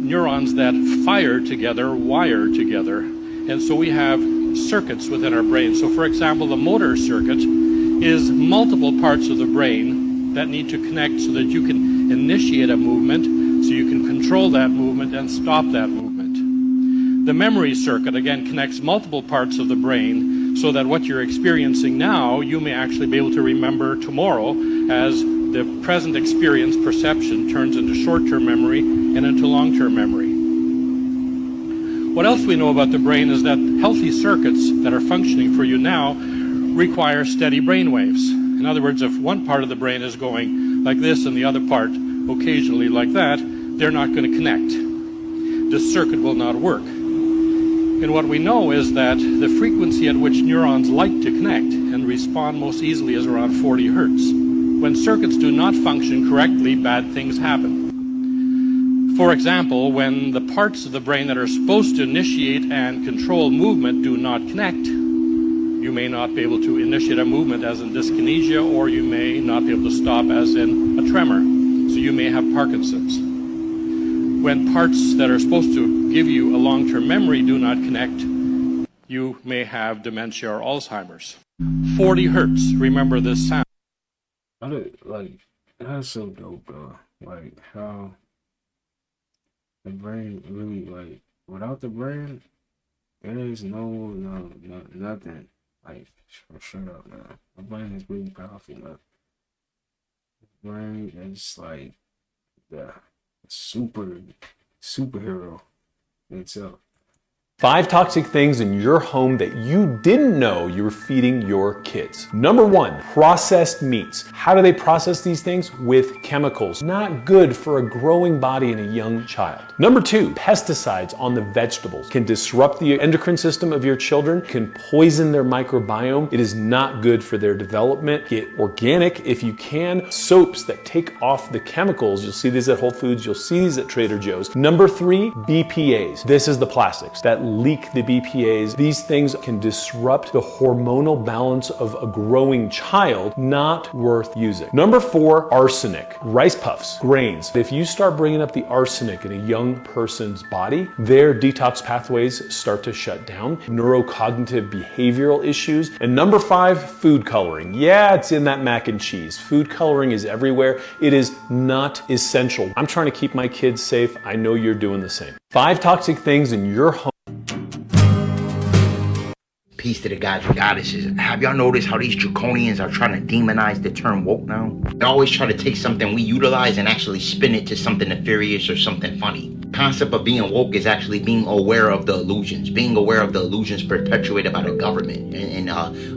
neurons that fire together, wire together. And so we have circuits within our brain. So for example, the motor circuit is multiple parts of the brain that need to connect so that you can initiate a movement, so you can control that movement and stop that movement. The memory circuit, again, connects multiple parts of the brain so that what you're experiencing now, you may actually be able to remember tomorrow as the present experience, perception, turns into short-term memory and into long-term memory. What else we know about the brain is that healthy circuits that are functioning for you now require steady brain waves. In other words, if one part of the brain is going like this and the other part occasionally like that, they're not going to connect. The circuit will not work. And what we know is that the frequency at which neurons like to connect and respond most easily is around 40 hertz. When circuits do not function correctly, bad things happen. For example, when the parts of the brain that are supposed to initiate and control movement do not connect, you may not be able to initiate a movement as in dyskinesia, or you may not be able to stop as in a tremor. So you may have Parkinson's. When parts that are supposed to give you a long-term memory do not connect, you may have dementia or Alzheimer's. 40 hertz, remember this sound. Like, that's so dope, though. Like, how the brain really, like, without the brain, there is nothing. Like, shut up, man. The brain is really powerful, man. The brain is like the superhero itself. 5 toxic things in your home that you didn't know you were feeding your kids. Number 1, processed meats. How do they process these things? With chemicals. Not good for a growing body in a young child. Number 2, pesticides on the vegetables can disrupt the endocrine system of your children, can poison their microbiome. It is not good for their development. Get organic if you can. Soaps that take off the chemicals. You'll see these at Whole Foods. You'll see these at Trader Joe's. Number 3, BPAs. This is the plastics that leak the BPAs. These things can disrupt the hormonal balance of a growing child. Not worth using. Number 4, arsenic. Rice puffs, grains. If you start bringing up the arsenic in a young person's body, their detox pathways start to shut down. Neurocognitive behavioral issues. And number 5, food coloring. Yeah, it's in that mac and cheese. Food coloring is everywhere. It is not essential. I'm trying to keep my kids safe. I know you're doing the same. 5 toxic things in your home. Peace to the gods and goddesses. Have y'all noticed how these draconians are trying to demonize the term woke now? They always try to take something we utilize and actually spin it to something nefarious or something funny. The concept of being woke is actually being aware of the illusions. Being aware of the illusions perpetuated by the government and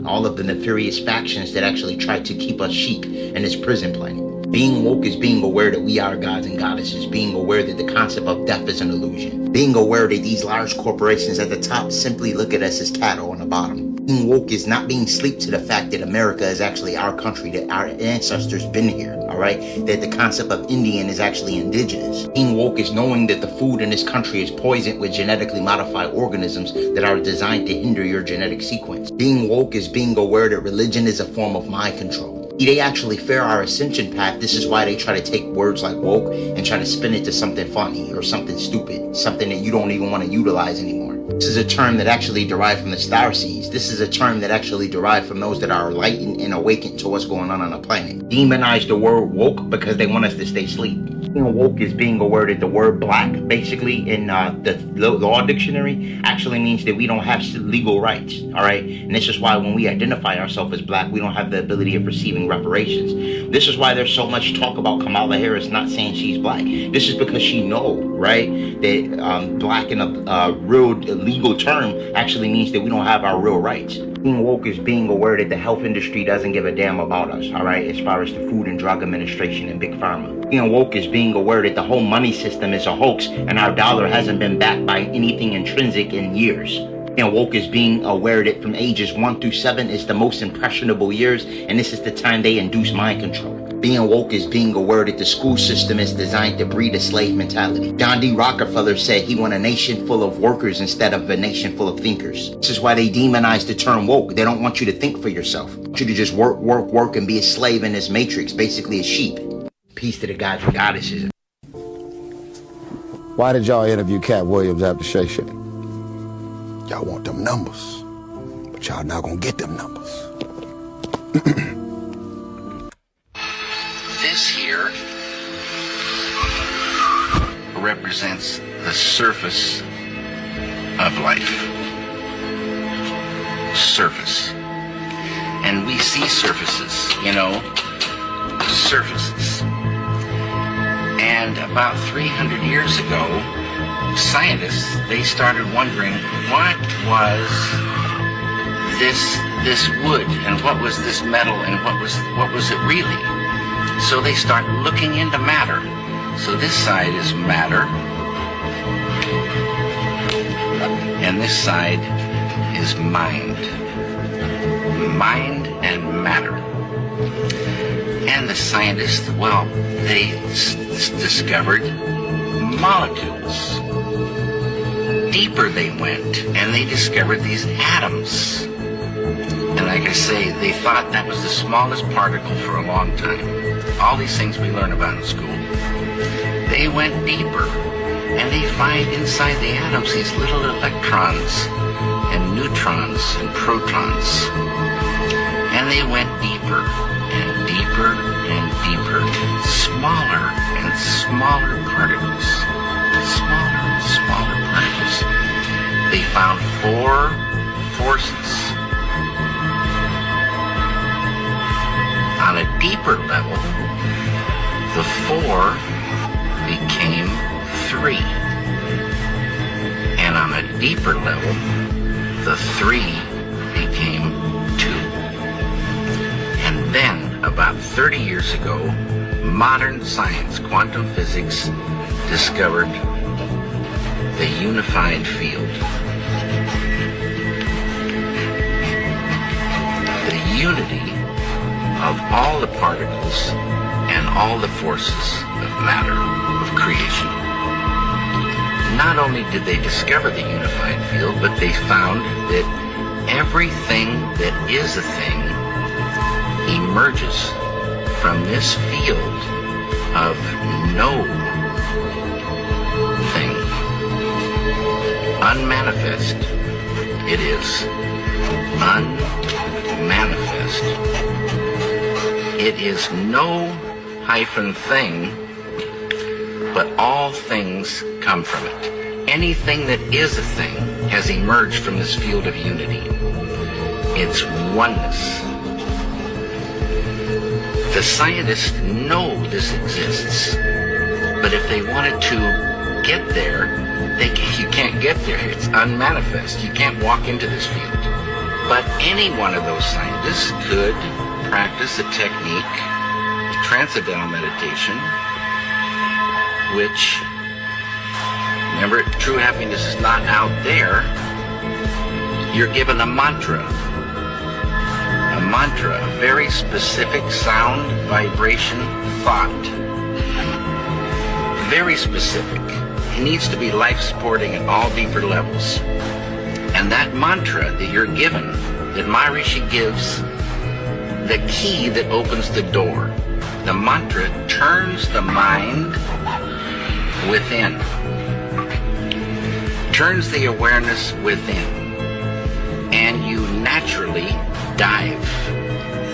all of the nefarious factions that actually try to keep us sheep in this prison planet. Being woke is being aware that we are gods and goddesses. Being aware that the concept of death is an illusion. Being aware that these large corporations at the top simply look at us as cattle on the bottom. Being woke is not being asleep to the fact that America is actually our country, that our ancestors been here, all right? That the concept of Indian is actually indigenous. Being woke is knowing that the food in this country is poisoned with genetically modified organisms that are designed to hinder your genetic sequence. Being woke is being aware that religion is a form of mind control. They actually fear our ascension path. This is why they try to take words like woke and try to spin it to something funny or something stupid, something that you don't even want to utilize anymore. This is a term that actually derived from the star seeds. This is a term that actually derived from those that are enlightened and awakened to what's going on the planet. Demonize the word woke because they want us to stay asleep. Being woke is being aware that the word black, basically in the law dictionary, actually means that we don't have legal rights, all right? And this is why when we identify ourselves as black, we don't have the ability of receiving reparations. This is why there's so much talk about Kamala Harris not saying she's black. This is because she knows, right, that black in a real legal term actually means that we don't have our real rights. Being woke is being aware that the health industry doesn't give a damn about us, all right, as far as the Food and Drug Administration and Big Pharma. Being woke is being aware that the whole money system is a hoax and our dollar hasn't been backed by anything intrinsic in years. Being woke is being aware that from ages 1 through 7 is the most impressionable years, and this is the time they induce mind control. Being woke is being aware that the school system is designed to breed a slave mentality. John D. Rockefeller said he wanted a nation full of workers instead of a nation full of thinkers. This is why they demonize the term woke. They don't want you to think for yourself. They want you to just work, and be a slave in this matrix, basically a sheep. Peace to the gods and goddesses. Why did y'all interview Cat Williams after Shay Shay? Y'all want them numbers, but y'all not gonna get them numbers. This here represents the surface of life. Surface. And we see surfaces, you know, surfaces. And about 300 years ago, scientists, they started wondering what was this wood and what was this metal and what was it really? So they start looking into matter. So this side is matter, and this side is mind. Mind and matter. And the scientists, well, they discovered molecules. Deeper they went, and they discovered these atoms. And like I say, they thought that was the smallest particle for a long time. All these things we learn about in school. They went deeper, and they find inside the atoms these little electrons and neutrons and protons. And they went deeper and deeper and deeper, smaller and smaller particles, smaller and smaller particles. They found 4 forces. On a deeper level, the 4 became 3. And on a deeper level, the 3 became 2. And then, about 30 years ago, modern science, quantum physics, discovered the unified field. The unity of all the particles and all the forces of matter, of creation. Not only did they discover the unified field, but they found that everything that is a thing emerges from this field of no thing. Unmanifest it is. Unmanifest. It is no hyphen thing, but all things come from it. Anything that is a thing has emerged from this field of unity. It's oneness. The scientists know this exists, but if they wanted to get there, you can't get there. It's unmanifest. You can't walk into this field. But any one of those scientists could practice a technique, transcendental meditation, which, remember, true happiness is not out there. You're given a mantra. A mantra, a very specific sound, vibration, thought. Very specific. It needs to be life-supporting at all deeper levels. And that mantra that you're given, that Maharishi gives, the key that opens the door. The mantra turns the mind within. Turns the awareness within. And you naturally dive.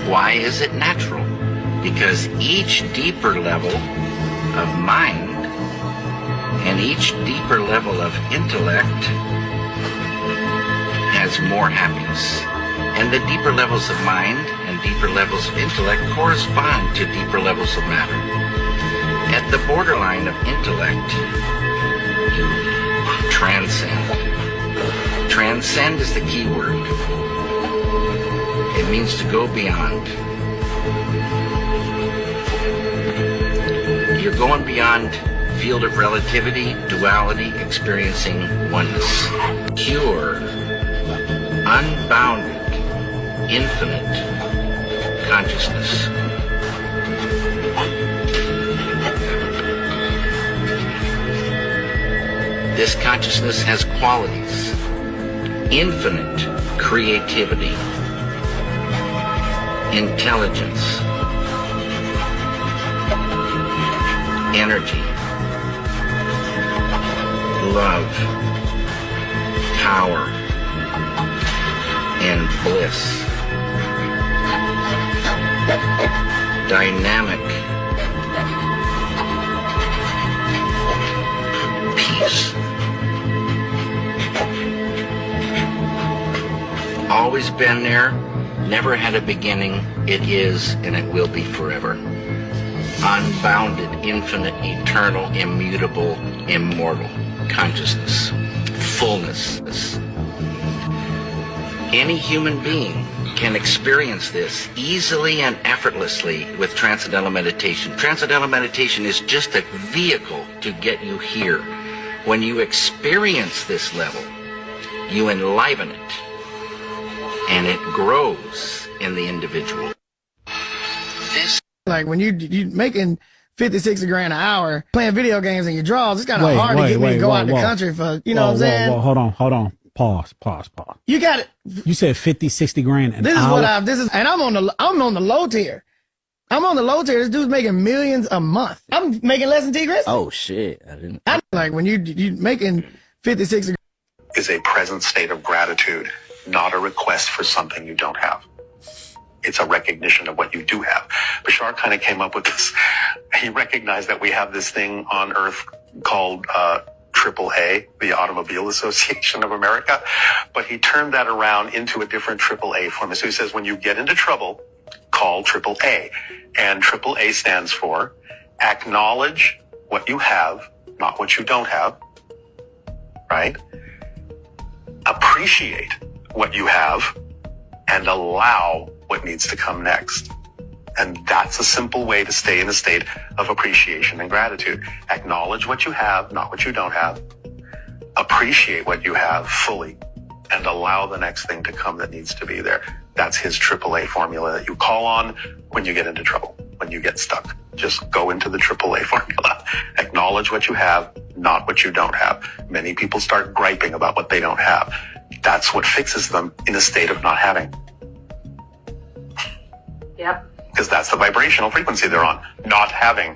Why is it natural? Because each deeper level of mind and each deeper level of intellect has more happiness. And the deeper levels of mind and deeper levels of intellect correspond to deeper levels of matter. At the borderline of intellect, you transcend. Transcend is the key word. It means to go beyond. You're going beyond field of relativity, duality, experiencing oneness. Pure, unbounded, infinite consciousness. This consciousness has qualities. Infinite creativity, intelligence, energy, love, power, and bliss. Dynamic peace. Always been there, never had a beginning, it is and it will be forever. Unbounded, infinite, eternal, immutable, immortal consciousness, fullness. Any human being can experience this easily and effortlessly with Transcendental Meditation. Transcendental Meditation is just a vehicle to get you here. When you experience this level, you enliven it, and it grows in the individual. Like when you making 50, 60 grand an hour playing video games and your draws, it's kind of hard to get me to go out the country for, you know what I'm saying? Hold on. Pause. You got it. You said 50, 60 grand an hour. And I'm on the low tier. I'm on the low tier. This dude's making millions a month. I'm making less than T. Chris. Oh shit. I didn't. Like when you making 50, 60 is a present state of gratitude, not a request for something you don't have. It's a recognition of what you do have. Bashar kind of came up with this. He recognized that we have this thing on Earth called AAA, the Automobile Association of America, but he turned that around into a different AAA form. So he says, when you get into trouble, call AAA. And AAA stands for acknowledge what you have, not what you don't have, right? Appreciate what you have and allow what needs to come next. And that's a simple way to stay in a state of appreciation and gratitude. Acknowledge what you have, not what you don't have. Appreciate what you have fully and allow the next thing to come that needs to be there. That's his AAA formula that you call on when you get into trouble, when you get stuck. Just go into the AAA formula. Acknowledge what you have, not what you don't have. Many people start griping about what they don't have. That's what fixes them in a state of not having. Yep. Because that's the vibrational frequency they're on, not having.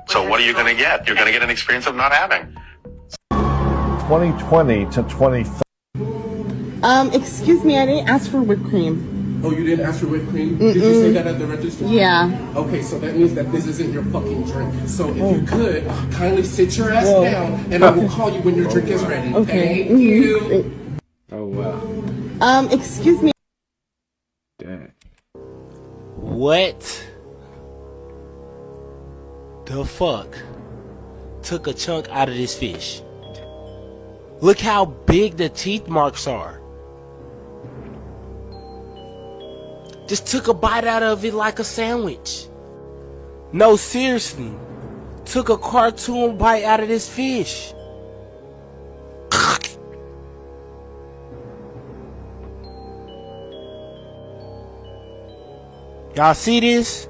So what are you going to get? You're going to get an experience of not having. 2020 to 2030. Excuse me, I didn't ask for whipped cream. Oh, you didn't ask for whipped cream? Did you say that at the register? Yeah. Okay, so that means that this isn't your fucking drink. So if you could, kindly sit your ass down, and I will call you when your drink is ready. Okay. Thank you. Oh, wow. Excuse me. Dang. What the fuck took a chunk out of this fish? Look how big the teeth marks are. Just took a bite out of it like a sandwich. No, seriously. Took a cartoon bite out of this fish. Y'all see this?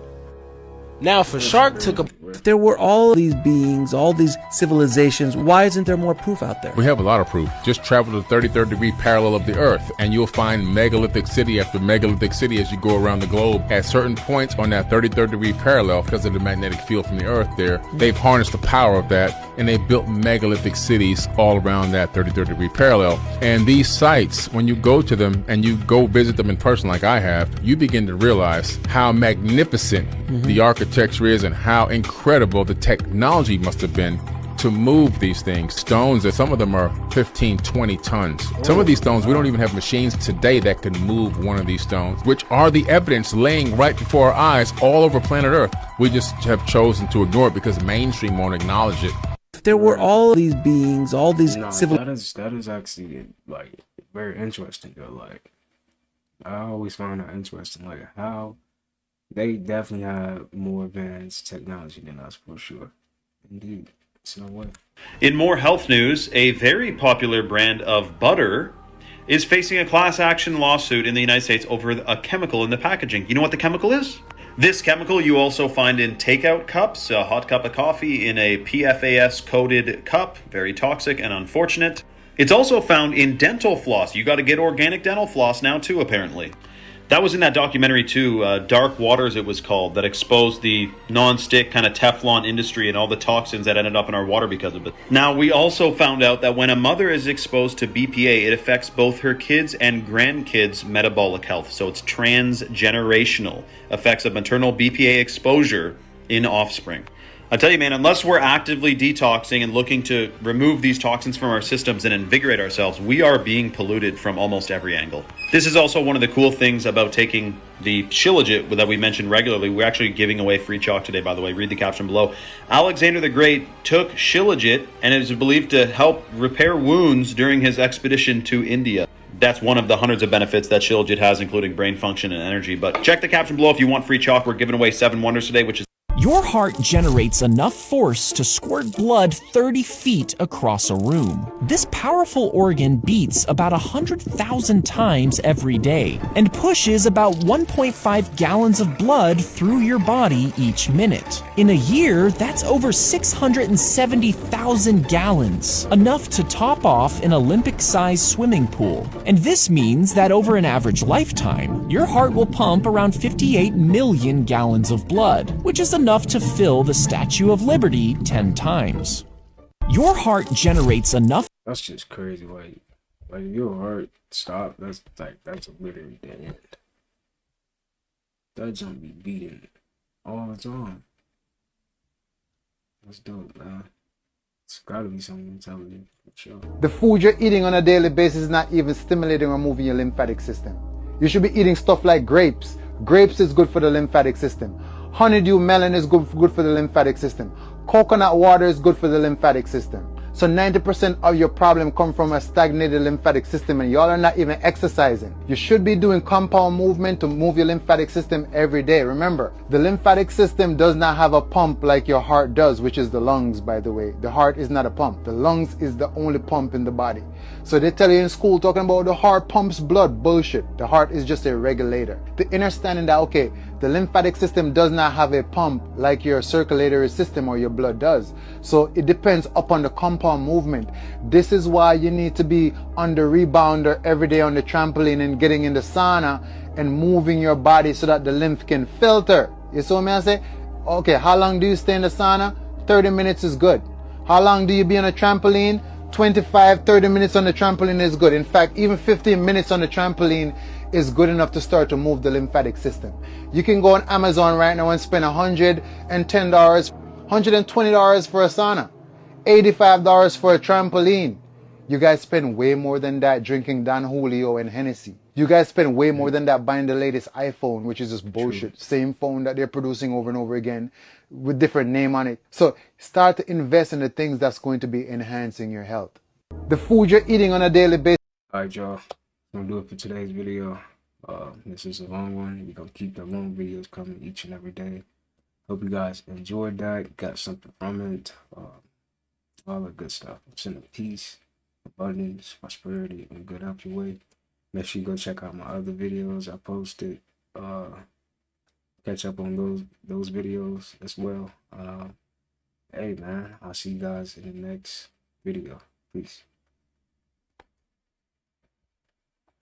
Now, if a shark took a... If there were all these beings, all these civilizations, why isn't there more proof out there? We have a lot of proof. Just travel to the 33rd degree parallel of the Earth, and you'll find megalithic city after megalithic city as you go around the globe. At certain points on that 33rd degree parallel, because of the magnetic field from the Earth there, they've harnessed the power of that, and they built megalithic cities all around that 33rd degree parallel. And these sites, when you go to them and you go visit them in person like I have, you begin to realize how magnificent the architecture is and how incredible the technology must have been to move these things. Stones, some of them are 15, 20 tons. Some of these stones, we don't even have machines today that can move one of these stones, which are the evidence laying right before our eyes all over planet Earth. We just have chosen to ignore it because mainstream won't acknowledge it. If there were all these beings, all these civilizations. That is actually like very interesting though. Like I always find that interesting, like how they definitely have more advanced technology than us for sure. Indeed. It's no way. In more health news, a very popular brand of butter is facing a class action lawsuit in the United States over a chemical in the packaging. You know what the chemical is? This chemical you also find in takeout cups, a hot cup of coffee in a PFAS coated cup, very toxic and unfortunate. It's also found in dental floss. You got to get organic dental floss now too, apparently. That was in that documentary too, Dark Waters it was called, that exposed the non-stick kind of Teflon industry and all the toxins that ended up in our water because of it. Now, we also found out that when a mother is exposed to BPA, it affects both her kids' and grandkids' metabolic health. So it's transgenerational effects of maternal BPA exposure in offspring. I tell you, man, unless we're actively detoxing and looking to remove these toxins from our systems and invigorate ourselves, we are being polluted from almost every angle. This is also one of the cool things about taking the Shilajit that we mentioned regularly. We're actually giving away free chalk today, by the way. Read the caption below. Alexander the Great took Shilajit and is believed to help repair wounds during his expedition to India. That's one of the hundreds of benefits that Shilajit has, including brain function and energy. But check the caption below if you want free chalk. We're giving away 7 wonders today, which is Your heart generates enough force to squirt blood 30 feet across a room. This powerful organ beats about 100,000 times every day and pushes about 1.5 gallons of blood through your body each minute. In a year, that's over 670,000 gallons, enough to top off an Olympic-sized swimming pool. And this means that over an average lifetime, your heart will pump around 58 million gallons of blood, which is enough to fill the Statue of Liberty 10 times. Your heart generates enough. That's just crazy. Like if your heart stop, that's literally dead end. That jump be beating all the time. That's dope, man. It's gotta be something intelligent for sure. The food you're eating on a daily basis is not even stimulating or moving your lymphatic system. You should be eating stuff like grapes. Grapes is good for the lymphatic system. Honeydew melon is good for the lymphatic system. Coconut water is good for the lymphatic system. So 90% of your problem come from a stagnated lymphatic system, and y'all are not even exercising. You should be doing compound movement to move your lymphatic system every day. Remember, the lymphatic system does not have a pump like your heart does, which is the lungs, by the way. The heart is not a pump. The lungs is the only pump in the body. So they tell you in school talking about the heart pumps blood. Bullshit. The heart is just a regulator. The understanding that, okay, the lymphatic system does not have a pump like your circulatory system or your blood does. So it depends upon the compound movement. This is why you need to be on the rebounder every day on the trampoline and getting in the sauna and moving your body so that the lymph can filter. You see what I say? Okay, how long do you stay in the sauna? 30 minutes is good. How long do you be on a trampoline? 25, 30 minutes on the trampoline is good. In fact, even 15 minutes on the trampoline is good enough to start to move the lymphatic system. You can go on Amazon right now and spend $110, $120 for a sauna, $85 for a trampoline. You guys spend way more than that drinking Don Julio and Hennessy. You guys spend way more than that buying the latest iPhone, which is just bullshit. Same phone that they're producing over and over again with different name on it. So start to invest in the things that's going to be enhancing your health. The food you're eating on a daily basis. Alright, y'all. I'm gonna do it for today's video. This is a long one. We're gonna keep the long videos coming each and every day. Hope you guys enjoyed that, got something from it, all the good stuff. I'm sending peace, abundance, prosperity, and good out your way. Make sure you go check out my other videos I posted. Catch up on those videos as well. Hey man, I'll see you guys in the next video. Peace.